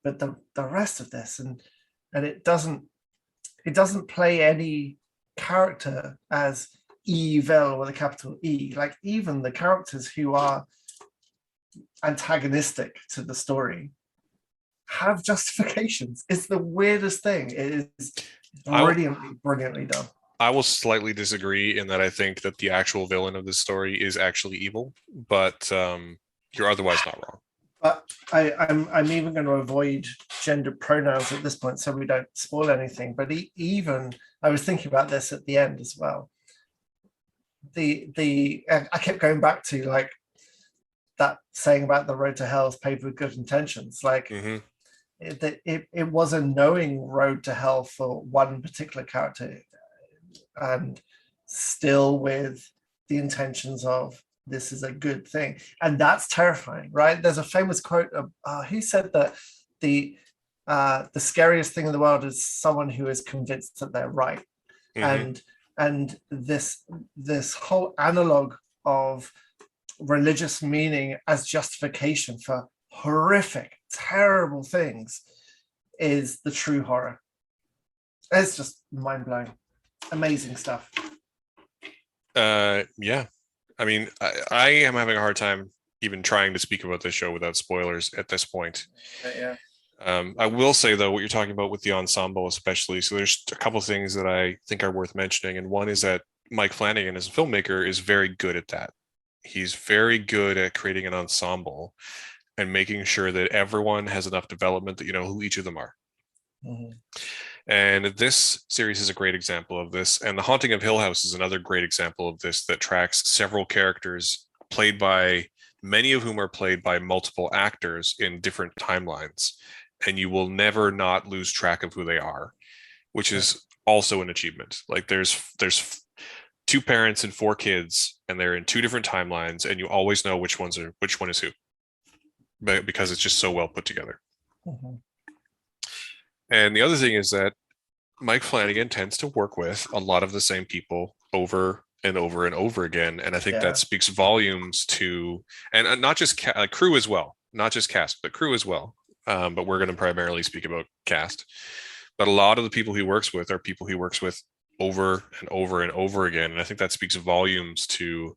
S2: But the rest of this, and it doesn't play any character as evil with a capital E. Like, even the characters who are antagonistic to the story have justifications. It's the weirdest thing. It is brilliantly done.
S1: I will slightly disagree in that I think that the actual villain of this story is actually evil, but you're otherwise not wrong.
S2: But I'm even going to avoid gender pronouns at this point so we don't spoil anything. But even I was thinking about this at the end as well. I kept going back to, like, that saying about the road to hell is paved with good intentions. Like,
S1: Mm-hmm.
S2: it was a knowing road to hell for one particular character, and still with the intentions of, this is a good thing. And that's terrifying, right? There's a famous quote of who said that the the scariest thing in the world is someone who is convinced that they're right.
S1: Mm-hmm.
S2: And this whole analog of religious meaning as justification for horrific, terrible things is the true horror. It's just mind-blowing. Amazing stuff.
S1: Yeah. I mean, I am having a hard time even trying to speak about this show without spoilers at this point.
S2: Yeah.
S1: I will say though, what you're talking about with the ensemble, especially, so there's a couple things that I think are worth mentioning, and one is that Mike Flanagan, as a filmmaker, is very good at that. He's very good at creating an ensemble and making sure that everyone has enough development that you know who each of them are.
S2: Mm-hmm.
S1: And this series is a great example of this. And The Haunting of Hill House is another great example of this that tracks several characters played by many of whom are played by multiple actors in different timelines. And you will never not lose track of who they are, which is also an achievement. Like there's two parents and four kids, and they're in two different timelines, and you always know which one is who, because it's just so well put together.
S2: Mm-hmm.
S1: And the other thing is that Mike Flanagan tends to work with a lot of the same people over and over and over again, and I think that speaks volumes to, and not just crew as well, not just cast, but crew as well. But we're going to primarily speak about cast. But a lot of the people he works with are people he works with over and over and over again, and I think that speaks volumes to,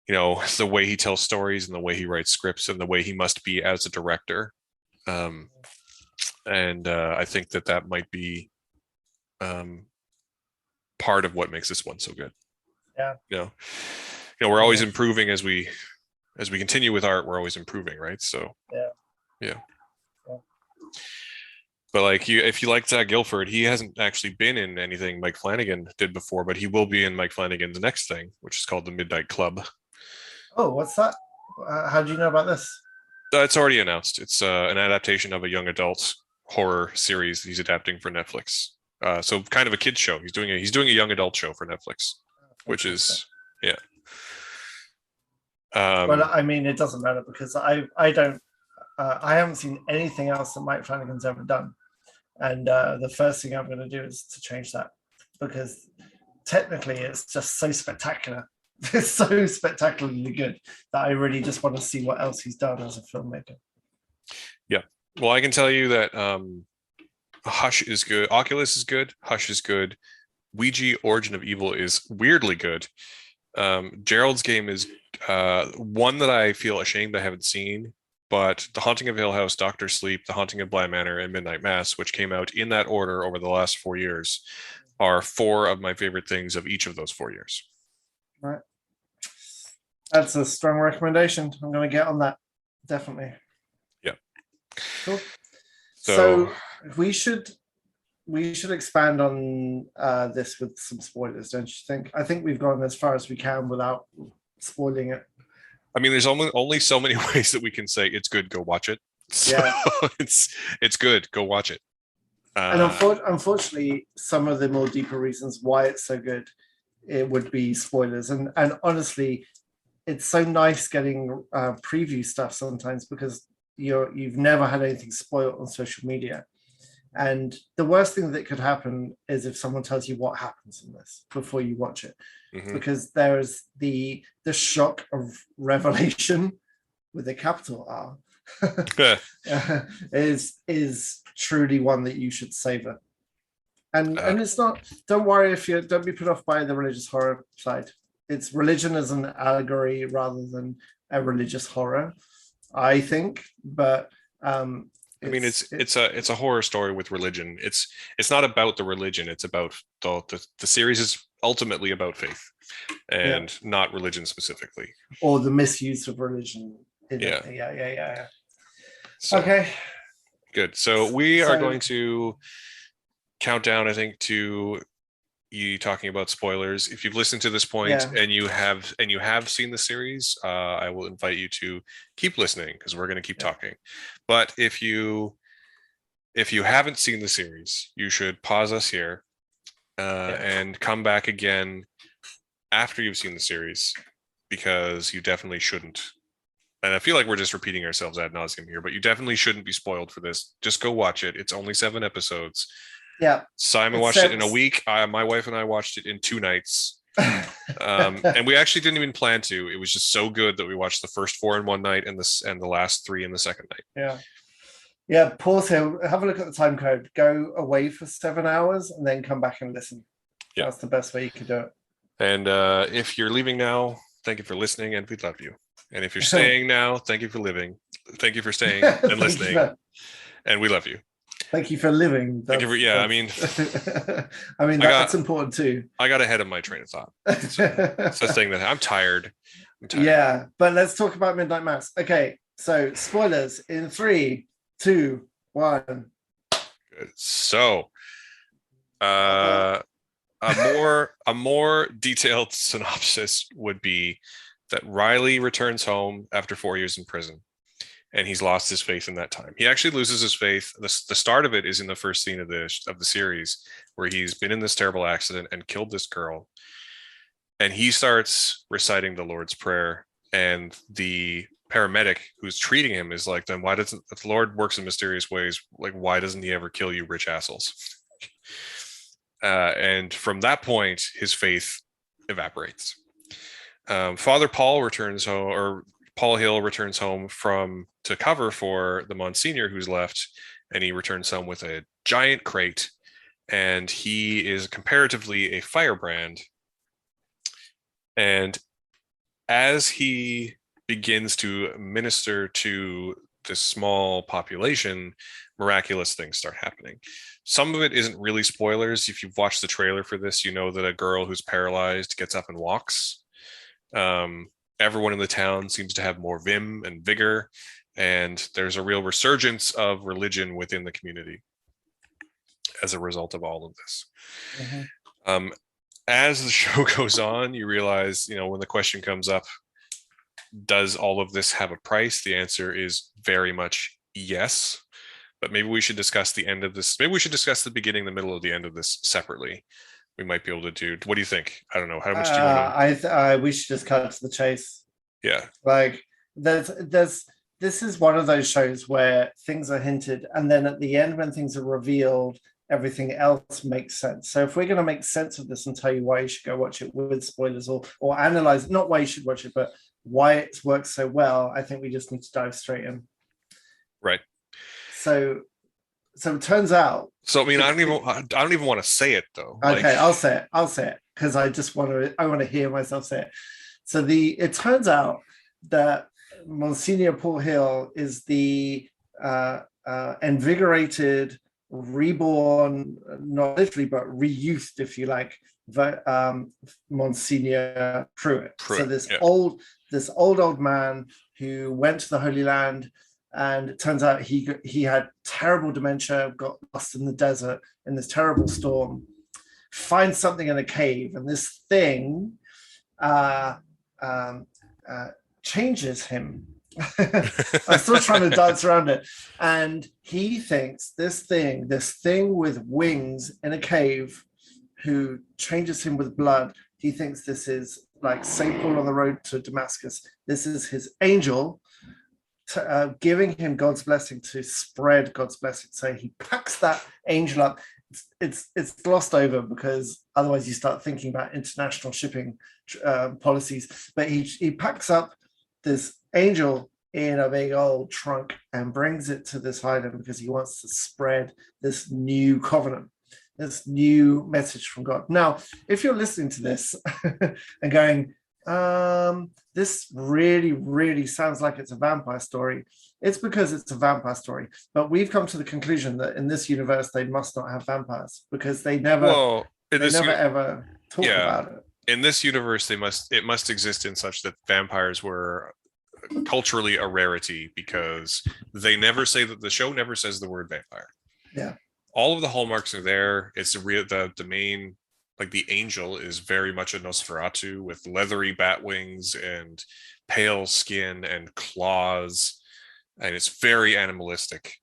S1: you know, the way he tells stories and the way he writes scripts and the way he must be as a director. And I think that might be part of what makes this one so good.
S2: Yeah.
S1: You know, we're always improving as we continue with art. We're always improving, right? So yeah. But like if you like Zach Gilford, he hasn't actually been in anything Mike Flanagan did before, but he will be in Mike Flanagan's next thing, which is called The Midnight Club.
S2: Oh, what's that? How do you know about this?
S1: It's already announced. It's an adaptation of a young adult horror series he's adapting for Netflix. So kind of a kids show. He's doing a young adult show for Netflix, which is yeah.
S2: Well, I mean, it doesn't matter because I haven't seen anything else that Mike Flanagan's ever done, and the first thing I'm going to do is to change that, because technically it's just so spectacular. It's so spectacularly good that I really just want to see what else he's done as a filmmaker.
S1: Yeah. Well, I can tell you that Hush is good. Oculus is good. Hush is good. Ouija Origin of Evil is weirdly good. Gerald's Game is one that I feel ashamed I haven't seen, but The Haunting of Hill House, Doctor Sleep, The Haunting of Bly Manor, and Midnight Mass, which came out in that order over the last 4 years, are four of my favorite things of each of those 4 years.
S2: Right. That's a strong recommendation. I'm going to get on that. Definitely.
S1: Yeah.
S2: Cool. So we should expand on this with some spoilers, don't you think? I think we've gone as far as we can without spoiling it.
S1: I mean, there's only so many ways that we can say it's good, go watch it. So it's good, go watch it.
S2: And unfortunately, some of the more deeper reasons why it's so good, it would be spoilers. And honestly, it's so nice getting preview stuff sometimes because you've never had anything spoiled on social media. And the worst thing that could happen is if someone tells you what happens in this before you watch it, because there's the shock of revelation with a capital R is truly one that you should savor. And it's not. Don't worry don't be put off by the religious horror side. It's religion as an allegory rather than a religious horror, I think. But
S1: I mean, it's a horror story with religion. It's not about the religion. It's about the series is ultimately about faith, and not religion specifically,
S2: or the misuse of religion. Yeah. So, okay.
S1: Good. So we are going to count down, I think, to you talking about spoilers. If you've listened to this point and you have seen the series, I will invite you to keep listening because we're going to keep talking. But if you haven't seen the series, you should pause us here and come back again after you've seen the series, because you definitely shouldn't and I feel like we're just repeating ourselves ad nauseum here, but you definitely shouldn't be spoiled for this. Just go watch it. It's only 7 episodes.
S2: Yeah.
S1: Simon watched it in a week. My wife and I watched it in 2 nights. And we actually didn't even plan to. It was just so good that we watched the first 4 in one night and the last 3 in the second night.
S2: Yeah. Yeah, pause here. Have a look at the time code. Go away for 7 hours and then come back and listen. Yeah. That's the best way you could do it.
S1: And if you're leaving now, thank you for listening, and we love you. And if you're staying now, thank you for living. Thank you for staying and listening, and we love you.
S2: Thank you for living.
S1: Thank you for, yeah, I mean,
S2: that's important too.
S1: I got ahead of my train of thought. So it's the thing that I'm tired.
S2: Yeah, but let's talk about Midnight Mass. Okay, so spoilers in 3, 2, 1.
S1: Good. So, a more detailed synopsis would be that Riley returns home after 4 years in prison, and he's lost his faith in that time. He actually loses his faith. The start of it is in the first scene of the series, where he's been in this terrible accident and killed this girl, and he starts reciting the Lord's Prayer, and the paramedic who's treating him is like, then why doesn't, if the Lord works in mysterious ways, like why doesn't he ever kill you rich assholes? And from that point, his faith evaporates. Father Paul returns home, or Paul Hill returns home to cover for the Monsignor who's left, and he returns home with a giant crate, and he is comparatively a firebrand. And as he begins to minister to this small population, miraculous things start happening. Some of it isn't really spoilers. If you've watched the trailer for this, you know that a girl who's paralyzed gets up and walks. Everyone in the town seems to have more vim and vigor, and there's a real resurgence of religion within the community as a result of all of this. Mm-hmm. As the show goes on, you realize, when the question comes up, does all of this have a price? The answer is very much yes. But maybe we should discuss the end of this. Maybe we should discuss the beginning, the middle, of the end of this separately. We might be able to do. What do you think? I don't know. How much do you want
S2: to? We should just cut to the chase.
S1: Yeah.
S2: Like this is one of those shows where things are hinted, and then at the end, when things are revealed, everything else makes sense. So if we're going to make sense of this and tell you why you should go watch it with spoilers, or analyze, not why you should watch it, but why it works so well, I think we just need to dive straight in.
S1: Right.
S2: So it turns out.
S1: So I mean, I don't even want to say it though.
S2: Okay, I'll say it because I want to hear myself say it. So it turns out that Monsignor Paul Hill is the invigorated, reborn, not literally, but re-youthed, if you like, Monsignor Pruitt. So this old man who went to the Holy Land, and it turns out he had terrible dementia, got lost in the desert in this terrible storm, finds something in a cave, and this thing changes him. I'm still trying to dance around it, and he thinks this thing with wings in a cave, who changes him with blood. He thinks this is like St. Paul on the road to Damascus. This is his angel giving him God's blessing to spread God's blessing. So he packs that angel up. It's glossed over because otherwise you start thinking about international shipping policies. But he packs up this angel in a big old trunk and brings it to this island because he wants to spread this new covenant, this new message from God. Now, if you're listening to this and going, this really, really sounds like it's a vampire story, it's because it's a vampire story. But we've come to the conclusion that in this universe, they must not have vampires because they never ever talk about it.
S1: In this universe, it must exist in such that vampires were culturally a rarity because they never say that. The show never says the word vampire.
S2: Yeah.
S1: All of the hallmarks are there. It's the main, like the angel is very much a Nosferatu with leathery bat wings and pale skin and claws, and it's very animalistic,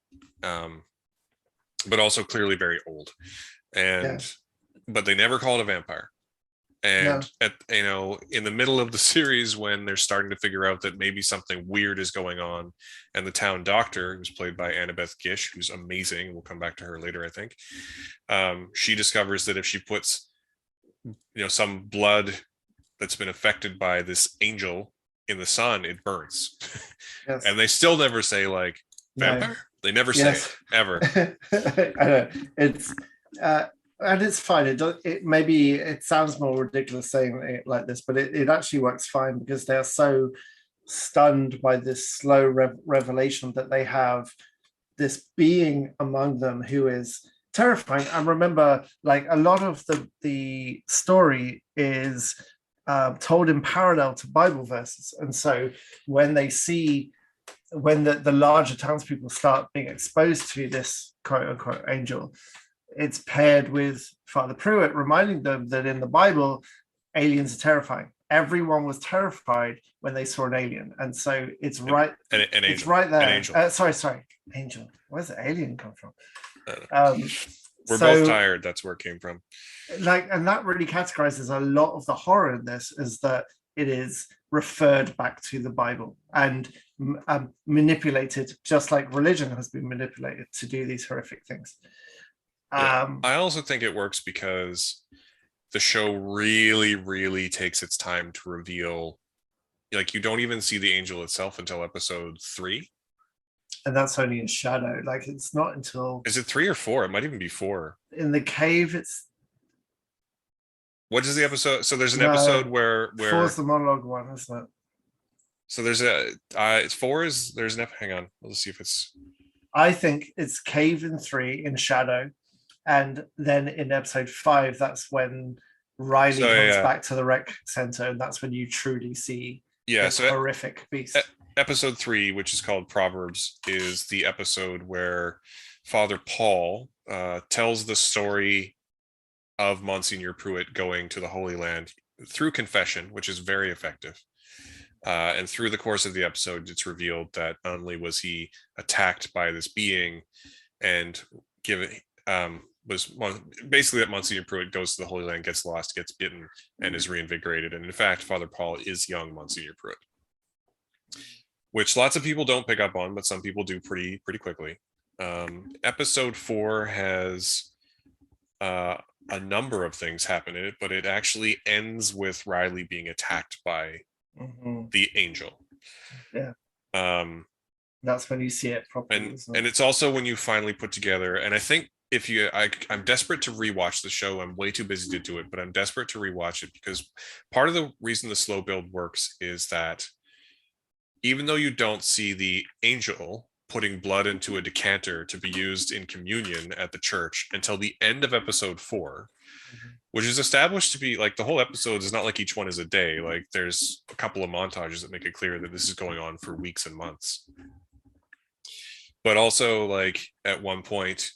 S1: but also clearly very old. But they never call it a vampire. And
S2: No.
S1: in the middle of the series, when they're starting to figure out that maybe something weird is going on, and the town doctor, who's played by Annabeth Gish, who's amazing, we'll come back to her later, I think. She discovers that if she puts, some blood that's been affected by this angel in the sun, it burns.
S2: Yes.
S1: And they still never say like
S2: No.
S1: vampire. They never say
S2: Yes.
S1: it ever.
S2: I know. It's and it's fine. It maybe it sounds more ridiculous saying it like this, but it actually works fine because they are so stunned by this slow revelation that they have this being among them who is terrifying. And remember, like a lot of the story is told in parallel to Bible verses, and so when they see when the larger townspeople start being exposed to this quote unquote angel, it's paired with Father Pruitt reminding them that in the Bible, aliens are terrifying. Everyone was terrified when they saw an alien, and so it's right.
S1: An angel.
S2: It's right there.
S1: An angel.
S2: Sorry, angel. Where's the alien come from?
S1: We're both tired. That's where it came from.
S2: And that really categorizes a lot of the horror in this, is that it is referred back to the Bible and manipulated, just like religion has been manipulated to do these horrific things.
S1: I also think it works because the show really, really takes its time to reveal, like, you don't even see the angel itself until episode 3.
S2: And that's only in shadow. Like, it's not until...
S1: Is it 3 or 4? It might even be 4.
S2: In the cave, it's...
S1: What is the episode? So there's an episode where...
S2: 4's the monologue one, isn't it?
S1: So there's it's 4 is... There's an... Hang on. Let's see if it's...
S2: I think it's cave in 3 in shadow. And then in episode 5, that's when Riley comes back to the rec center, and that's when you truly see this horrific beast.
S1: Episode 3, which is called Proverbs, is the episode where Father Paul tells the story of Monsignor Pruitt going to the Holy Land through confession, which is very effective. And through the course of the episode, it's revealed that not only was he attacked by this being and was basically that Monsignor Pruitt goes to the Holy Land, gets lost, gets bitten, and is reinvigorated. And in fact, Father Paul is young Monsignor Pruitt, which lots of people don't pick up on, but some people do pretty quickly. Episode 4 has a number of things happen in it, but it actually ends with Riley being attacked by the angel.
S2: Yeah. That's when you see it properly.
S1: And it's also when you finally put together, and I think I'm desperate to rewatch the show. I'm way too busy to do it, but I'm desperate to rewatch it because part of the reason the slow build works is that even though you don't see the angel putting blood into a decanter to be used in communion at the church until the end of episode 4, which is established to be like the whole episode is not like each one is a day. Like there's a couple of montages that make it clear that this is going on for weeks and months. But also, like, at one point,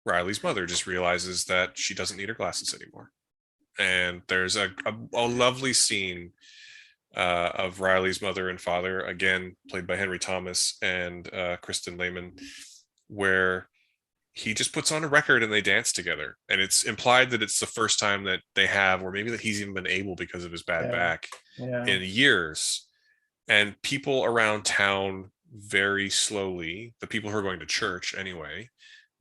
S1: Riley's mother just realizes that she doesn't need her glasses anymore. And there's a lovely scene of Riley's mother and father, again, played by Henry Thomas and Kristen Lehman, where he just puts on a record and they dance together. And it's implied that it's the first time that they have, or maybe that he's even been able because of his bad back in years. And people around town very slowly, the people who are going to church anyway,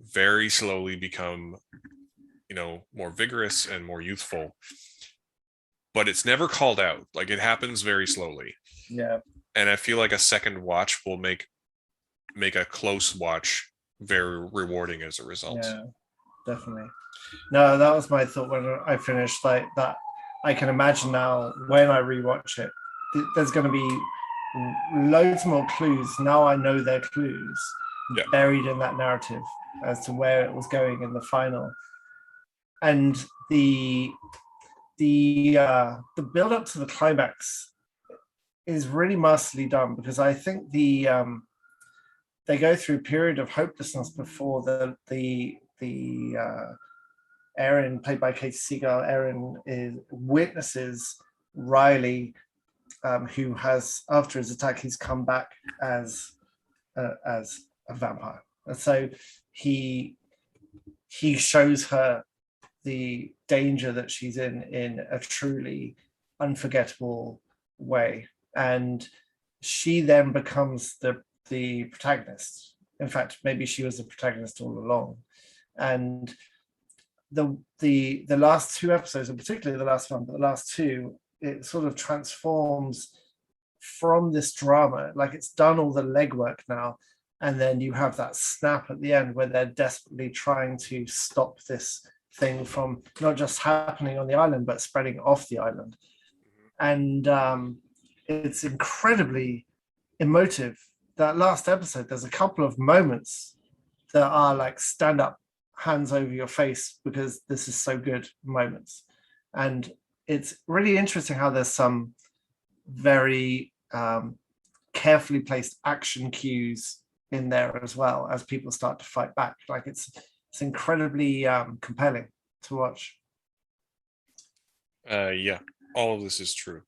S1: very slowly become, more vigorous and more youthful. But it's never called out. Like, it happens very slowly.
S2: Yeah.
S1: And I feel like a second watch will make a close watch very rewarding as a result.
S2: Yeah, definitely. No, that was my thought when I finished. Like that, I can imagine now when I rewatch it, there's going to be loads more clues. Now I know they're clues buried in that narrative as to where it was going in the final, and the build up to the climax is really masterly done, because I think they go through a period of hopelessness before the Erin, played by Katie Seagal, Erin witnesses Riley, who has, after his attack, he's come back as a vampire, and so he shows her the danger that she's in a truly unforgettable way. And she then becomes the protagonist. In fact, maybe she was the protagonist all along. And the last two episodes, and particularly the last one, but the last two, it sort of transforms from this drama, like it's done all the legwork now, and then you have that snap at the end where they're desperately trying to stop this thing from not just happening on the island but spreading off the island. And it's incredibly emotive. That last episode, there's a couple of moments that are like stand up, hands over your face, because this is so good moments. And it's really interesting how there's some very carefully placed action cues in there as well as people start to fight back. Like it's incredibly compelling to watch.
S1: Yeah, all of this is true.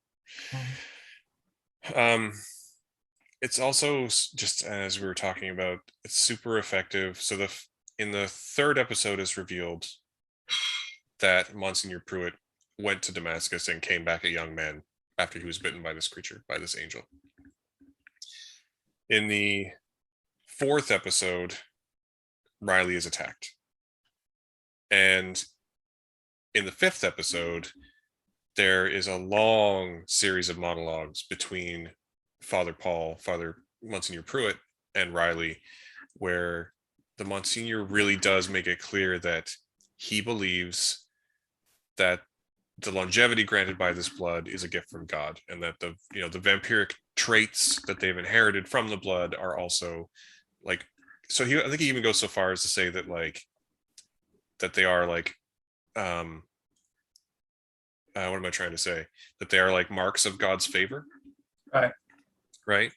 S1: It's also, just as we were talking about, it's super effective. So in the third episode is revealed that Monsignor Pruitt went to Damascus and came back a young man after he was bitten by this creature, by this angel. In the fourth episode, Riley is attacked. And in the fifth episode, there is a long series of monologues between Father Monsignor Pruitt and Riley, where the Monsignor really does make it clear that he believes that the longevity granted by this blood is a gift from God, and that the vampiric traits that they've inherited from the blood are also like, so I think he even goes so far as to say that like that they are like what am I trying to say? That they are like marks of God's favor. Right.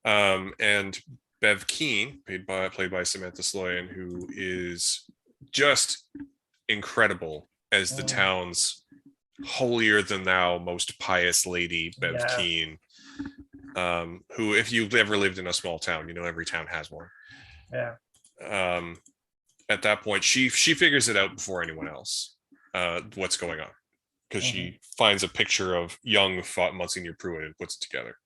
S1: And Bev Keane, played by Samantha Sloyan, who is just incredible as the town's holier than thou, most pious lady, Bev Keane, who, if you've ever lived in a small town, every town has one.
S2: Yeah.
S1: At that point, she figures it out before anyone else, what's going on, because she finds a picture of young Monsignor Pruitt and puts it together.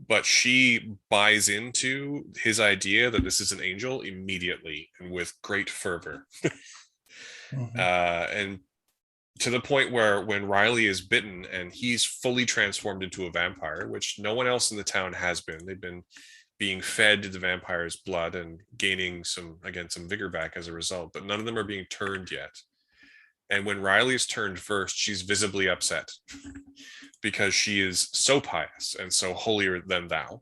S1: But she buys into his idea that this is an angel immediately and with great fervor. And to the point where when Riley is bitten and he's fully transformed into a vampire, which no one else in the town has been, they've been being fed the vampire's blood and gaining some vigor back as a result, but none of them are being turned yet. And when Riley's turned first, she's visibly upset because she is so pious and so holier than thou.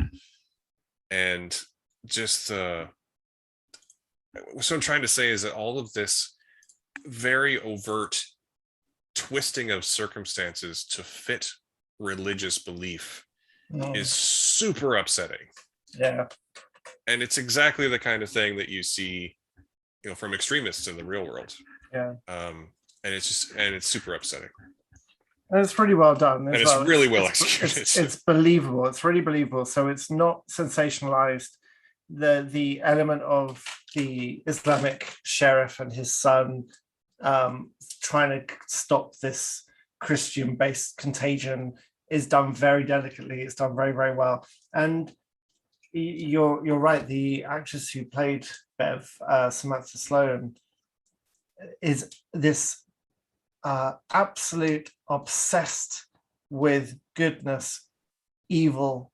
S1: And just what I'm trying to say is that all of this very overt twisting of circumstances to fit religious belief is super upsetting.
S2: Yeah.
S1: And it's exactly the kind of thing that you see, from extremists in the real world.
S2: Yeah.
S1: And it's super upsetting.
S2: And it's pretty well done.
S1: And it's really well executed.
S2: It's believable. It's really believable. So it's not sensationalized. The element of the Islamic sheriff and his son trying to stop this Christian-based contagion is done very delicately. It's done very, very well. And you're right. The actress who played Bev, Samantha Sloan, is this absolute obsessed with goodness, evil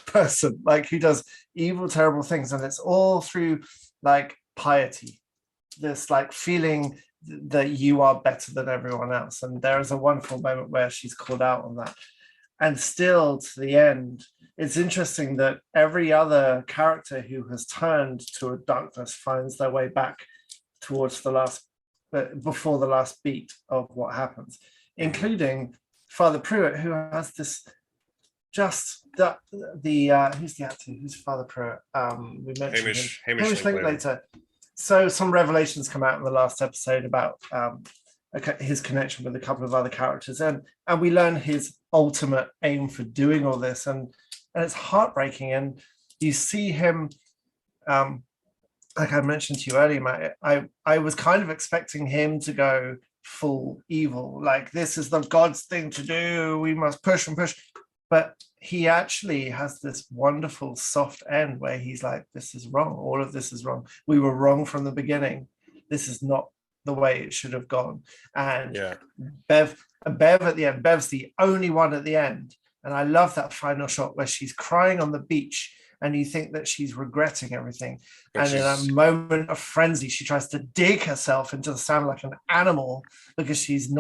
S2: person, like who does evil, terrible things, and it's all through like piety, this like feeling that you are better than everyone else. And there is a wonderful moment where she's called out on that. And still to the end, it's interesting that every other character who has turned to a darkness finds their way back towards the last, before the last beat of what happens, including Father Pruitt, who has this just the who's the actor? Who's Father Pruitt? We mentioned Hamish Linklater. So some revelations come out in the last episode about his connection with a couple of other characters, and we learn his ultimate aim for doing all this, and it's heartbreaking. And you see him like I mentioned to you earlier, Matt, I was kind of expecting him to go full evil, like this is the God's thing to do. We must push and push. But he actually has this wonderful soft end where he's like, this is wrong. All of this is wrong. We were wrong from the beginning. This is not the way it should have gone. And
S1: Yeah.
S2: Bev at the end, Bev's the only one at the end. And I love that final shot where she's crying on the beach and you think that she's regretting everything.
S1: But
S2: And in a
S1: she's
S2: moment of frenzy, she tries to dig herself into the sand like an animal because she's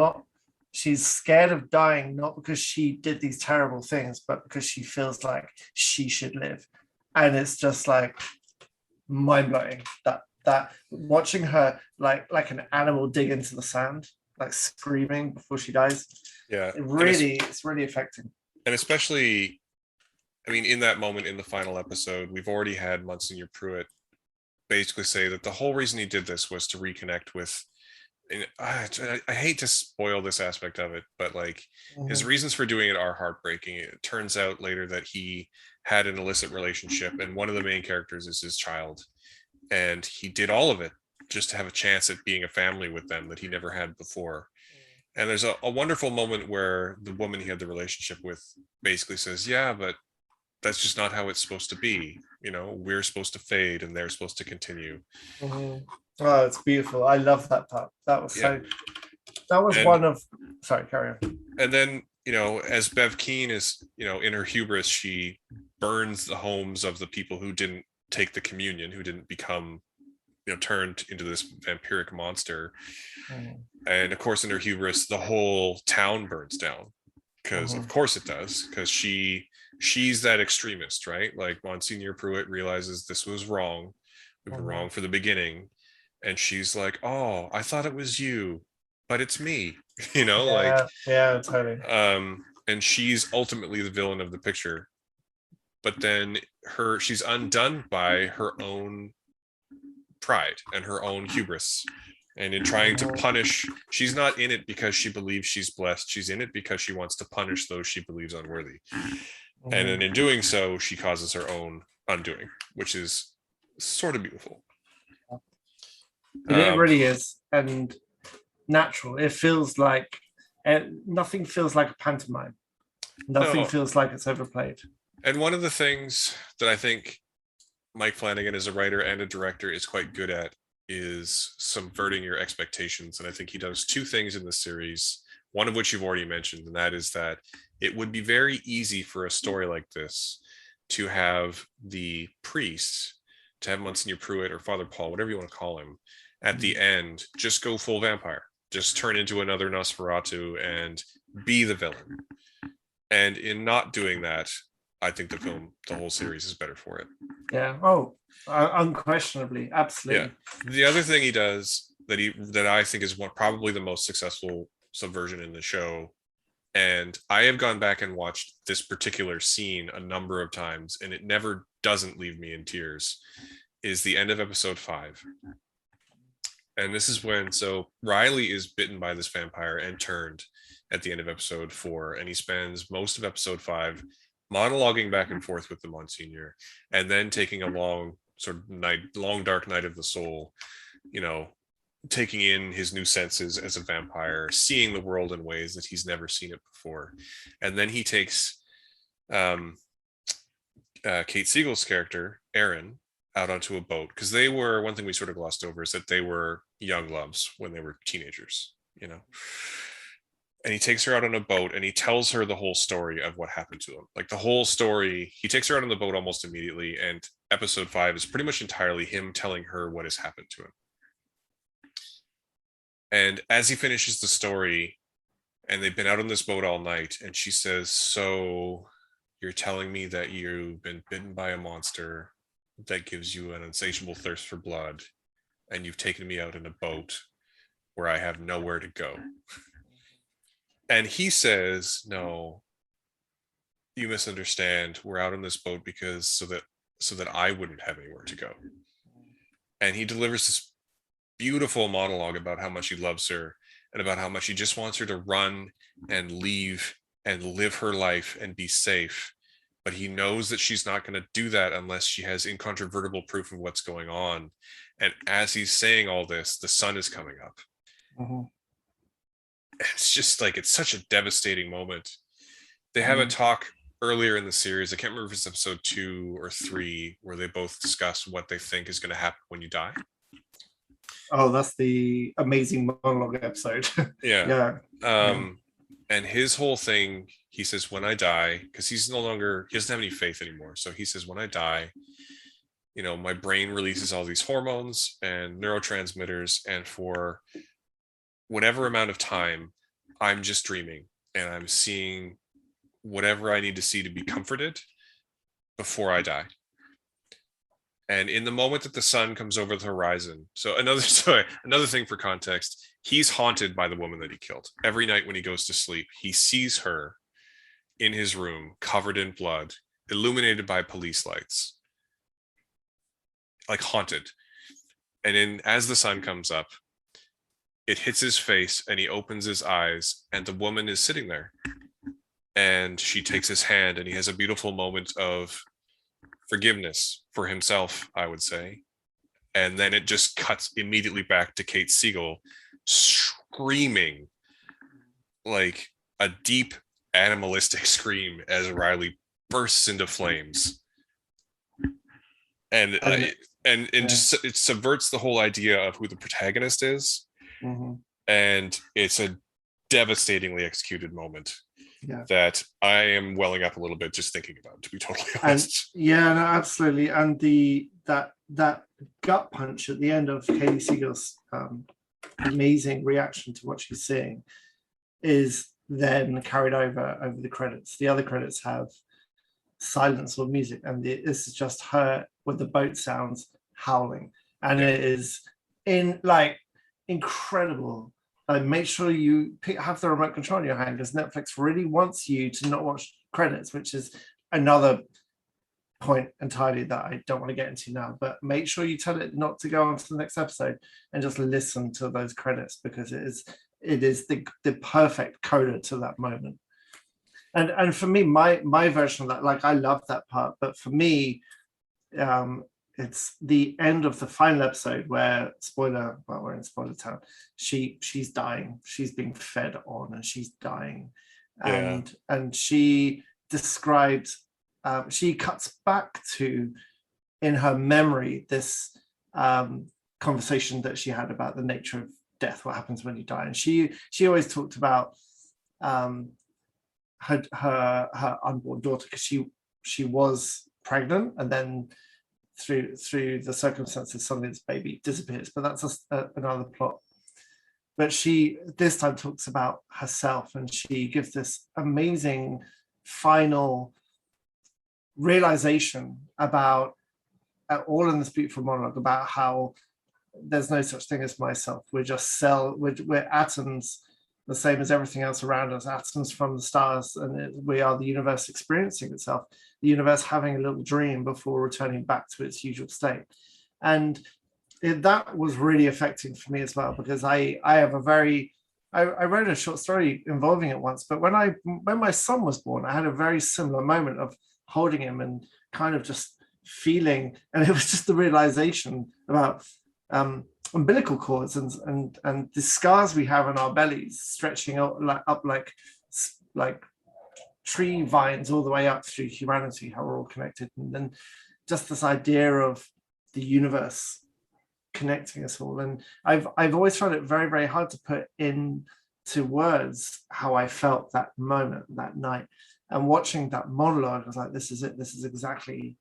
S2: scared of dying, not because she did these terrible things, but because she feels like she should live. And it's just like mind-blowing that watching her like an animal dig into the sand, like screaming before she dies.
S1: yeah,
S2: It's really affecting.
S1: and especially, I mean, in that moment in the final episode, we've already had Monsignor Pruitt basically say that the whole reason he did this was to reconnect with. And I hate to spoil this aspect of it, but like his reasons for doing it are heartbreaking. It turns out later that he had an illicit relationship, and one of the main characters is his child, and he did all of it just to have a chance at being a family with them that he never had before. And there's a wonderful moment where the woman he had the relationship with basically says, yeah, but that's just not how it's supposed to be. You know, we're supposed to fade and they're supposed to continue.
S2: Mm-hmm. Oh, it's beautiful. I love that part. That was
S1: Yeah.
S2: so. That was
S1: And
S2: one of. Sorry, carry on.
S1: and then, you know, as Bev Keane is, you know, in her hubris, she burns the homes of the people who didn't take the communion, who didn't become, you know, turned into this vampiric monster. And of course, in her hubris, the whole town burns down, because of course it does, because she's that extremist, right? Like Monsignor Pruitt realizes this was wrong. We were wrong for the beginning. And she's like, oh, I thought it was you, but it's me. You know, like
S2: Yeah, totally.
S1: and she's ultimately the villain of the picture. But then she's undone by her own pride and her own hubris. And in trying to punish, she's not in it because she believes she's blessed. She's in it because she wants to punish those she believes unworthy. And then in doing so, she causes her own undoing, which is sort of beautiful.
S2: It really is, and natural. It feels like nothing feels like a pantomime. Nothing
S1: No.
S2: feels like it's overplayed.
S1: And one of the things that I think Mike Flanagan as a writer and a director is quite good at is subverting your expectations. And I think he does two things in the series, one of which you've already mentioned, and that is that it would be very easy for a story like this to have the priest, to have Monsignor Pruitt or Father Paul, whatever you want to call him, at the end, just go full vampire, just turn into another Nosferatu and be the villain. And in not doing that, I think the whole series is better for it.
S2: Yeah. Oh, unquestionably, absolutely.
S1: Yeah. The other thing he does that I think is probably the most successful subversion in the show, and I have gone back and watched this particular scene a number of times, and it never doesn't leave me in tears, is the end of episode 5. And this is when, so Riley is bitten by this vampire and turned at the end of episode 4, and he spends most of episode 5 monologuing back and forth with the Monsignor, and then taking a long dark night of the soul, you know, taking in his new senses as a vampire, seeing the world in ways that he's never seen it before. And then he takes Kate Siegel's character, Aaron, out onto a boat, because they were, one thing we sort of glossed over is that they were young loves when they were teenagers, you know. And he takes her out on a boat and he tells her the whole story of what happened to him. Like the whole story, he takes her out on the boat almost immediately. And episode 5 is pretty much entirely him telling her what has happened to him. And as he finishes the story, and they've been out on this boat all night, and she says, so you're telling me that you've been bitten by a monster that gives you an insatiable thirst for blood, and you've taken me out in a boat where I have nowhere to go. And he says, no, you misunderstand. We're out on this boat because so that I wouldn't have anywhere to go. And he delivers this beautiful monologue about how much he loves her and about how much he just wants her to run and leave and live her life and be safe. but he knows that she's not going to do that unless she has incontrovertible proof of what's going on. And as he's saying all this, the sun is coming up.
S2: Mhm.
S1: It's just like, it's such a devastating moment. They have a
S2: Mhm.
S1: talk earlier in the series. I can't remember if it's episode 2 or 3, where they both discuss what they think is going to happen when you die.
S2: Oh, that's the amazing monologue episode.
S1: Yeah.
S2: Yeah.
S1: And his whole thing, he says, when I die, because he doesn't have any faith anymore. So he says, when I die, my brain releases all these hormones and neurotransmitters, and for whatever amount of time, I'm just dreaming and I'm seeing whatever I need to see to be comforted before I die. And in the moment that the sun comes over the horizon, another thing for context, he's haunted by the woman that he killed. Every night when he goes to sleep, he sees her in his room, covered in blood, illuminated by police lights, like haunted. And as the sun comes up, it hits his face and he opens his eyes, and the woman is sitting there. And she takes his hand, and he has a beautiful moment of forgiveness for himself, I would say. And then it just cuts immediately back to Kate Siegel screaming, like a deep animalistic scream, as Riley bursts into flames. And
S2: Yeah.
S1: just, it subverts the whole idea of who the protagonist is.
S2: Mhm.
S1: And it's a devastatingly executed moment.
S2: Yeah.
S1: That I am welling up a little bit just thinking about, to be totally honest.
S2: And yeah, no, absolutely. And that gut punch at the end of Katie Siegel's amazing reaction to what she's seeing is then carried over the credits. The other credits have silence or music, and this is just her with the boat sounds howling, and it is incredible. Make sure you have the remote control in your hand, because Netflix really wants you to not watch credits, which is another point entirely that I don't want to get into now. But make sure you tell it not to go on to the next episode and just listen to those credits, because it is the perfect coda to that moment. And for me, my version of that, like, I love that part, but for me, it's the end of the final episode where, spoiler, well, we're in spoiler town, she's dying, she's being fed on, and she's dying.
S1: Yeah.
S2: And she describes, she cuts back to, in her memory, this conversation that she had about the nature of death, what happens when you die. And she always talked about her unborn daughter, because she was pregnant, and then through the circumstances, suddenly this baby disappears. But that's another plot. But she this time talks about herself, and she gives this amazing final realization about, all in this beautiful monologue, about how there's no such thing as myself. We're just we're atoms, the same as everything else around us, atoms from the stars, and we are the universe experiencing itself, the universe having a little dream before returning back to its usual state. And that was really affecting for me as well, because I wrote a short story involving it once, but when my son was born, I had a very similar moment of holding him and kind of just feeling, and it was just the realization about umbilical cords and the scars we have in our bellies stretching up like tree vines all the way up through humanity, how we're all connected. And then just this idea of the universe connecting us all. And I've always found it very, very hard to put into words how I felt that moment, that night. And watching that monologue, I was like, this is it. This is exactly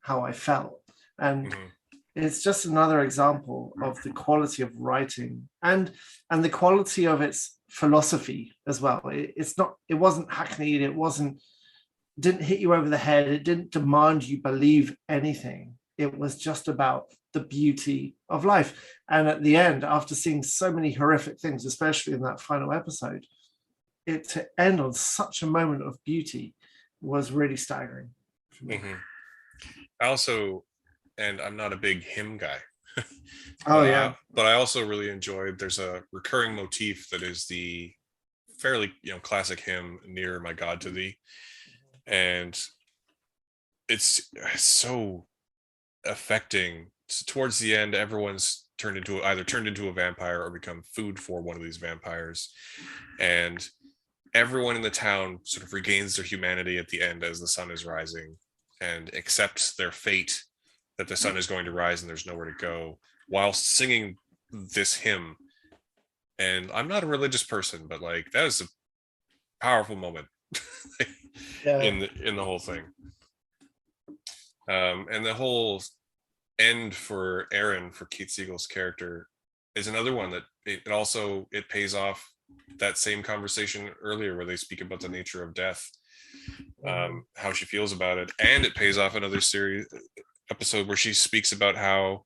S2: how I felt. And it's just another example of the quality of writing and the quality of its philosophy as well. It wasn't hackneyed. Didn't hit you over the head. It didn't demand you believe anything. It was just about the beauty of life. And at the end, after seeing so many horrific things, especially in that final episode, it to end on such a moment of beauty was really staggering for me.
S1: I also, and I'm not a big hymn guy. But I also really enjoyed, there's a recurring motif that is the fairly classic hymn, Nearer My God to Thee. And it's so affecting. Towards the end, everyone's either turned into a vampire or become food for one of these vampires, and everyone in the town sort of regains their humanity at the end as the sun is rising and accepts their fate, that the sun is going to rise and there's nowhere to go, while singing this hymn. And I'm not a religious person, but like that is a powerful moment
S2: Yeah.
S1: in the whole thing. And the whole end for Aaron, for Keith Siegel's character, is another one that it pays off that same conversation earlier where they speak about the nature of death, how she feels about it, and it pays off another series episode where she speaks about how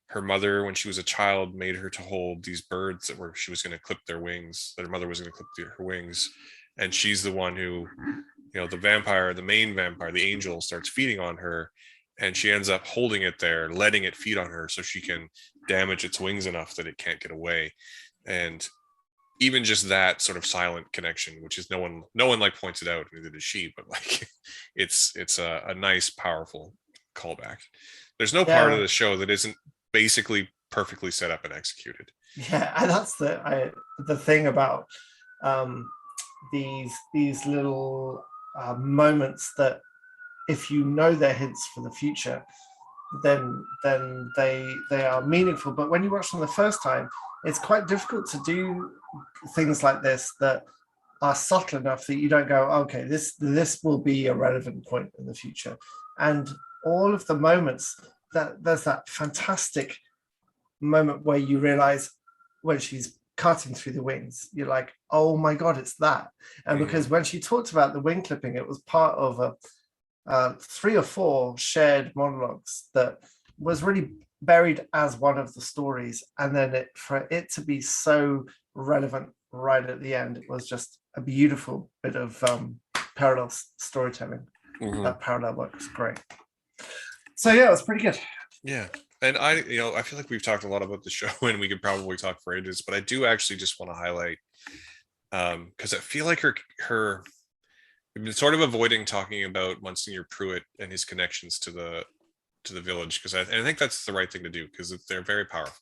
S1: her mother, when she was a child, made her to hold these birds that she was going to clip their wings, that her mother was going to clip her wings, and she's the one who, the main vampire, the angel, starts feeding on her, and she ends up holding it there, letting it feed on her so she can damage its wings enough that it can't get away. And even just that sort of silent connection, which is no one like points it out, neither does she, but like it's a nice, powerful callback. There's no part of the show that isn't basically perfectly set up and executed.
S2: Yeah, and that's the thing about these little moments that, if you know they're hints for the future, then they are meaningful. But when you watch them the first time, it's quite difficult to do things like this that are subtle enough that you don't go, okay, this will be a relevant point in the future. And all of the moments, that there's that fantastic moment where you realize when she's cutting through the wings, you're like, oh my god, it's that. And because when she talked about the wing clipping, it was part of a 3 or 4 shared monologues that was really buried as one of the stories, and then for it to be so relevant right at the end, it was just a beautiful bit of parallel storytelling. That parallel work was great. So yeah, it was pretty good.
S1: Yeah. And I feel like we've talked a lot about the show and we could probably talk for ages, but I do actually just want to highlight, because I feel like we've been sort of avoiding talking about Monsignor Pruitt and his connections to the village, because I think that's the right thing to do, because they're very powerful.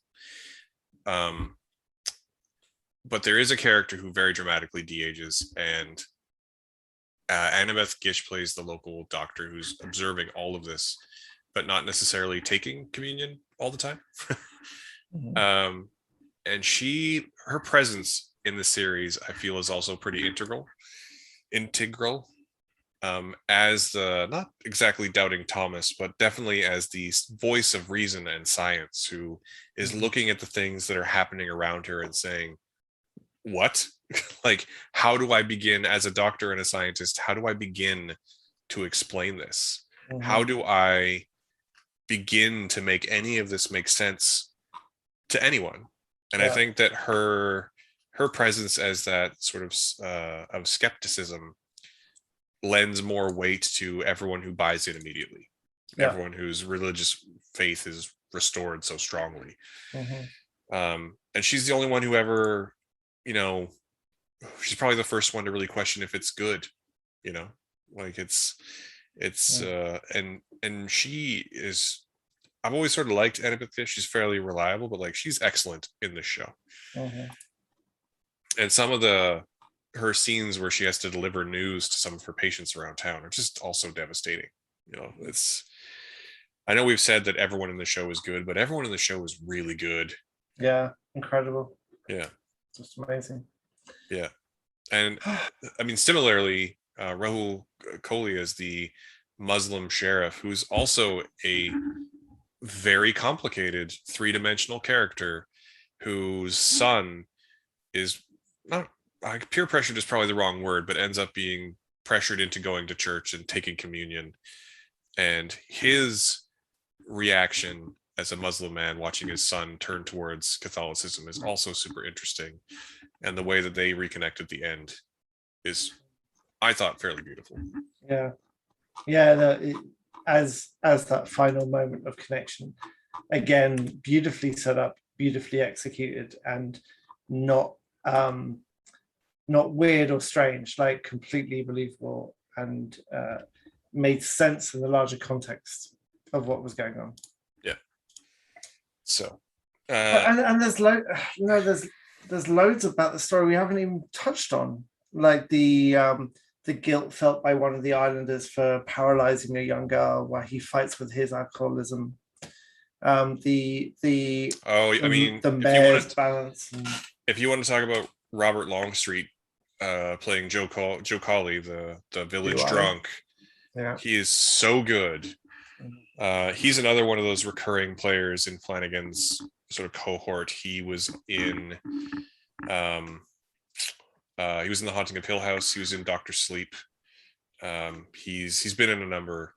S1: But there is a character who very dramatically de-ages, and Annabeth Gish plays the local doctor who's observing all of this, but not necessarily taking communion all the time. And her presence in the series, I feel, is also pretty integral, as the, not exactly doubting Thomas, but definitely as the voice of reason and science, who is looking at the things that are happening around her and saying, what? Like, how do I begin, as a doctor and a scientist, how do I begin to explain this? How do I begin to make any of this make sense to anyone? And I think that her presence as that sort of skepticism lends more weight to everyone who buys it immediately, everyone whose religious faith is restored so strongly. And she's the only one who ever, she's probably the first one to really question if it's good, like it's and she is, I've always sort of liked Annabeth Gish. She's fairly reliable, but like she's excellent in this show. And some of her scenes where she has to deliver news to some of her patients around town are just also devastating. I know we've said that everyone in the show is good, but everyone in the show is really good.
S2: Yeah, incredible.
S1: Yeah,
S2: just amazing.
S1: Yeah, and I mean, similarly, Rahul Kohli is the Muslim sheriff, who's also a very complicated 3-dimensional character whose son is not, peer pressured is probably the wrong word, but ends up being pressured into going to church and taking communion. And his reaction as a Muslim man watching his son turn towards Catholicism is also super interesting. And the way that they reconnect at the end is, I thought, fairly beautiful.
S2: Yeah, as that final moment of connection, again, beautifully set up, beautifully executed, and not weird or strange, like completely believable. And made sense in the larger context of what was going on.
S1: Yeah. So,
S2: and there's there's loads about the story we haven't even touched on, like the guilt felt by one of the islanders for paralyzing a young girl while he fights with his alcoholism. The mayor's balance.
S1: If you want to talk about Robert Longstreet playing Joe Colley, the village drunk, he is so good. He's another one of those recurring players in Flanagan's sort of cohort. He was in The Haunting of Hill House. He was in Doctor Sleep. He's been in a number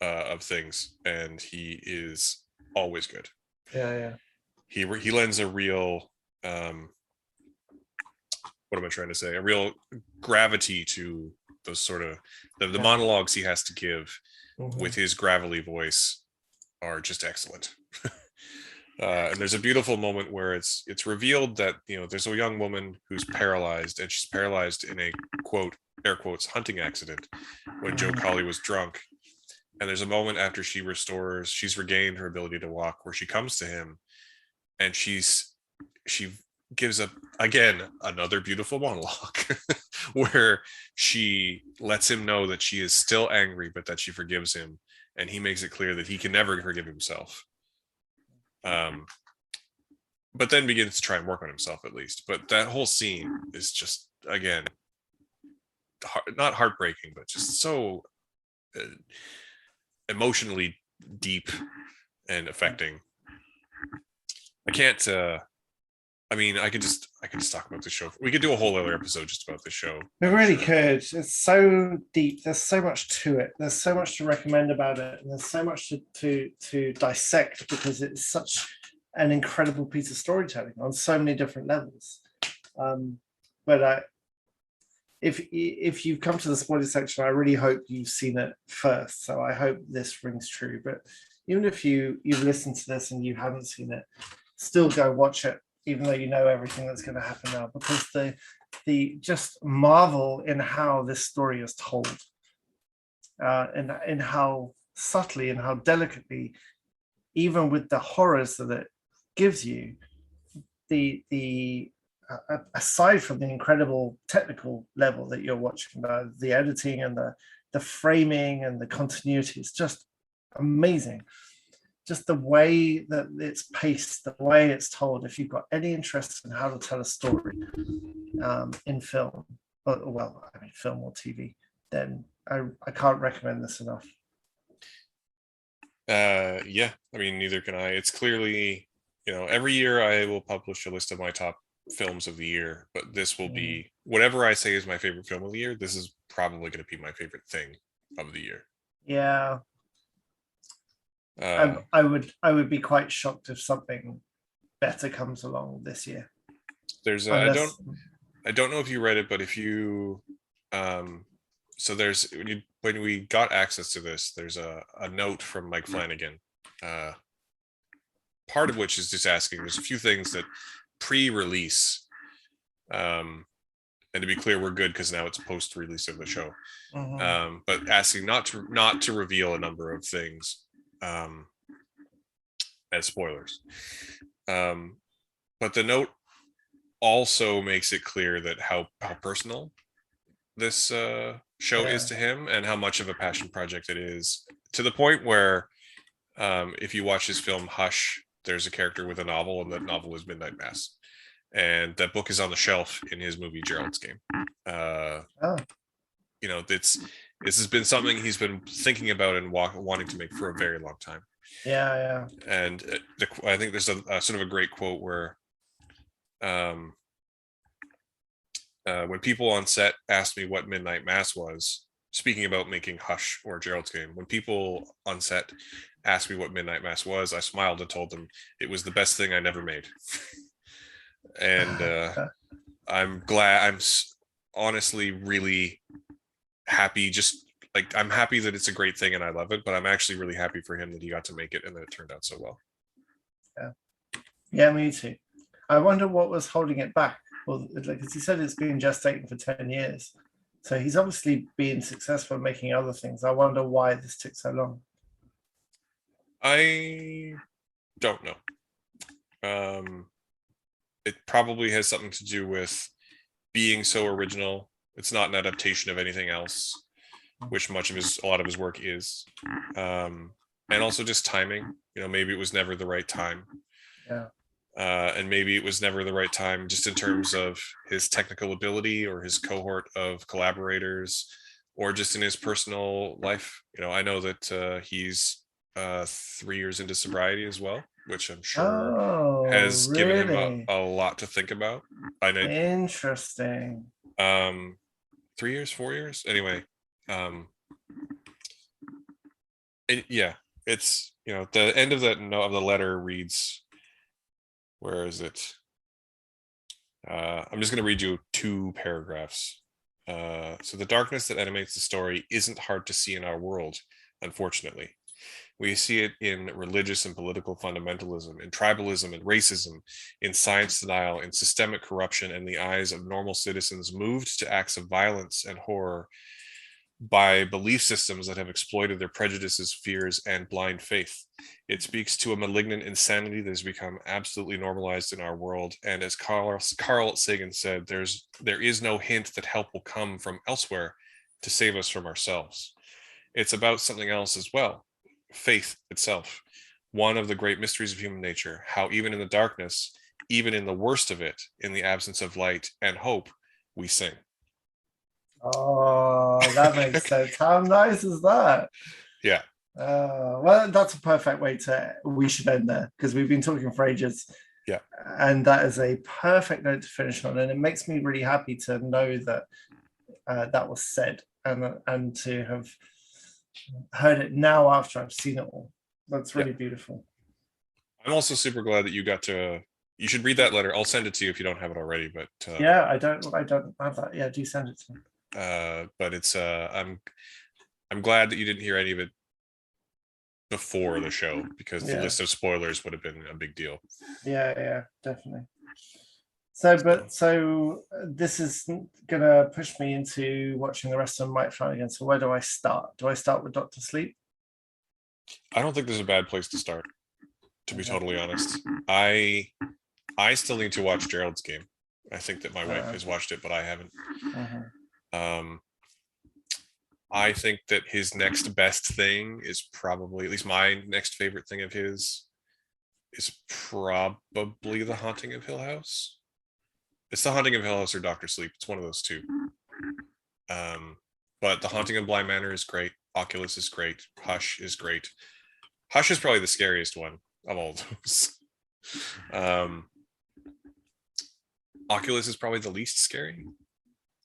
S1: of things, and he is always good.
S2: Yeah.
S1: He lends a real what am I trying to say? A real gravity to those sort of the monologues he has to give with his gravelly voice are just excellent. And there's a beautiful moment where it's revealed that there's a young woman who's paralyzed, and she's paralyzed in a quote air quotes hunting accident when Joe Colley was drunk. And there's a moment after she's regained her ability to walk, where she comes to him, and she gives up again another beautiful monologue where she lets him know that she is still angry, but that she forgives him, and he makes it clear that he can never forgive himself. But then begins to try and work on himself at least. But that whole scene is just, again, not heartbreaking, but just so emotionally deep and affecting. I can't. I could just talk about the show. We could do a whole other episode just about the show.
S2: We really could. It's so deep. There's so much to it. There's so much to recommend about it, and there's so much to dissect, because it's such an incredible piece of storytelling on so many different levels. But if you've come to the spoiler section, I really hope you've seen it first. So I hope this rings true. But even if you've listened to this and you haven't seen it, still go watch it, even though you know everything that's going to happen now, because the just marvel in how this story is told, and in how subtly and how delicately, even with the horrors that it gives you, aside from the incredible technical level that you're watching, the editing and the framing and the continuity is just amazing. Just the way that it's paced, the way it's told. If you've got any interest in how to tell a story in film, film or TV, then I can't recommend this enough.
S1: Yeah, neither can I. It's clearly, every year I will publish a list of my top films of the year, but this will be, whatever I say is my favorite film of the year, this is probably going to be my favorite thing of the year.
S2: Yeah. I would be quite shocked if something better comes along this year.
S1: There's I don't know if you read it, but if you so there's when we got access to this, there's a note from Mike Flanagan, part of which is just asking, there's a few things that pre-release, and to be clear, we're good because now it's post-release of the show, but asking not to reveal a number of things as spoilers, but the note also makes it clear that how personal this show is to him, and how much of a passion project it is, to the point where if you watch his film Hush, there's a character with a novel, and that novel is Midnight Mass, and that book is on the shelf in his movie Gerald's Game. This has been something he's been thinking about and wanting to make for a very long time.
S2: Yeah.
S1: And I think there's a sort of a great quote where when people on set asked me what Midnight Mass was, speaking about making Hush or Gerald's Game, when people on set asked me what Midnight Mass was, I smiled and told them it was the best thing I never made. And I'm glad, I'm honestly really happy, I'm happy that it's a great thing and I love it, but I'm actually really happy for him that he got to make it and that it turned out so well.
S2: Yeah, me too. I wonder what was holding it back. Well, like as you said, it's been gestating for 10 years. So he's obviously been successful making other things. I wonder why this took so long.
S1: I don't know. It probably has something to do with being so original. It's not an adaptation of anything else, which a lot of his work is. And also just timing. Maybe it was never the right time.
S2: Yeah.
S1: And maybe it was never the right time just in terms of his technical ability or his cohort of collaborators or just in his personal life. I know that he's 3 years into sobriety as well, which I'm sure has given him a lot to think about.
S2: Interesting.
S1: 3 years, 4 years? Anyway, it's, the end of the letter reads, where is it? I'm just going to read you 2 paragraphs. So the darkness that animates the story isn't hard to see in our world, unfortunately. We see it in religious and political fundamentalism, in tribalism and racism, in science denial, in systemic corruption, and the eyes of normal citizens moved to acts of violence and horror by belief systems that have exploited their prejudices, fears, and blind faith. It speaks to a malignant insanity that has become absolutely normalized in our world. And as Carl Sagan said, there is no hint that help will come from elsewhere to save us from ourselves. It's about something else as well, faith itself. One of the great mysteries of human nature, how even in the darkness, even in the worst of it, in the absence of light and hope, we sing.
S2: Oh, that makes sense. How nice is that?
S1: Yeah.
S2: Well, that's a perfect way we should end there, because we've been talking for ages.
S1: Yeah.
S2: And that is a perfect note to finish on. And it makes me really happy to know that that was said and to have heard it now after I've seen it all. That's really beautiful.
S1: I'm also super glad that you should read that letter. I'll send it to you if you don't have it already, but
S2: yeah, I don't have that. Yeah, do send it to me.
S1: But it's I'm glad that you didn't hear any of it before the show, because the list of spoilers would have been a big deal.
S2: Yeah, definitely. So this is gonna push me into watching the rest of Mike Flanagan. So where do I start? Do I start with Dr. Sleep?
S1: I don't think there's a bad place to start, to be totally honest. I still need to watch Gerald's Game. I think that my wife has watched it, but I haven't. I think that his next best thing is probably, at least my next favorite thing of his, is probably The Haunting of Hill House. It's The Haunting of Hill House or Dr. Sleep. It's one of those two. But The Haunting of Bly Manor is great. Oculus is great. Hush is great. Hush is probably the scariest one of all those. Oculus is probably the least scary,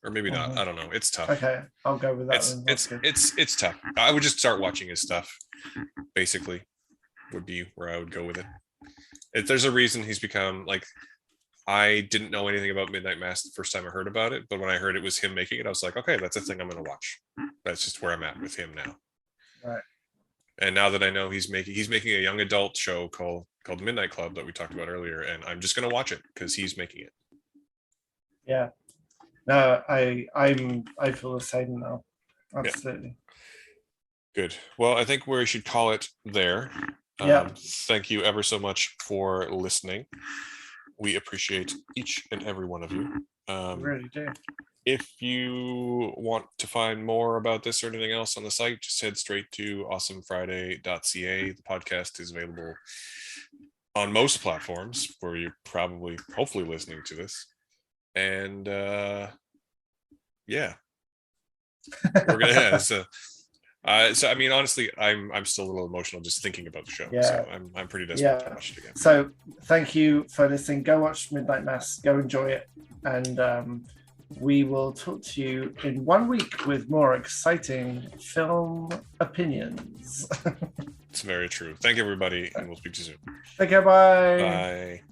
S1: or maybe not. I don't know. It's tough.
S2: Okay, I'll go with that.
S1: It's tough. I would just start watching his stuff. Basically, would be where I would go with it. If there's a reason he's become like, I didn't know anything about Midnight Mass the first time I heard about it, but when I heard it was him making it, I was like, okay, that's a thing I'm going to watch. That's just where I'm at with him now.
S2: Right.
S1: And now that I know he's making a young adult show called Midnight Club that we talked about earlier, and I'm just going to watch it because he's making it.
S2: Yeah. No, I feel the same now. Absolutely.
S1: Yeah. Good. Well, I think we should call it there. Thank you ever so much for listening. We appreciate each and every one of you.
S2: We really do.
S1: If you want to find more about this or anything else on the site, just head straight to awesomefriday.ca. The podcast is available on most platforms where you're hopefully listening to this. And we're gonna end. So I mean, honestly, I'm still a little emotional just thinking about the show.
S2: Yeah.
S1: So I'm pretty desperate to watch it again.
S2: So thank you for listening. Go watch Midnight Mass. Go enjoy it, and we will talk to you in 1 week with more exciting film opinions.
S1: It's very true. Thank you, everybody, and we'll speak to you soon.
S2: Take care. Bye.
S1: Bye.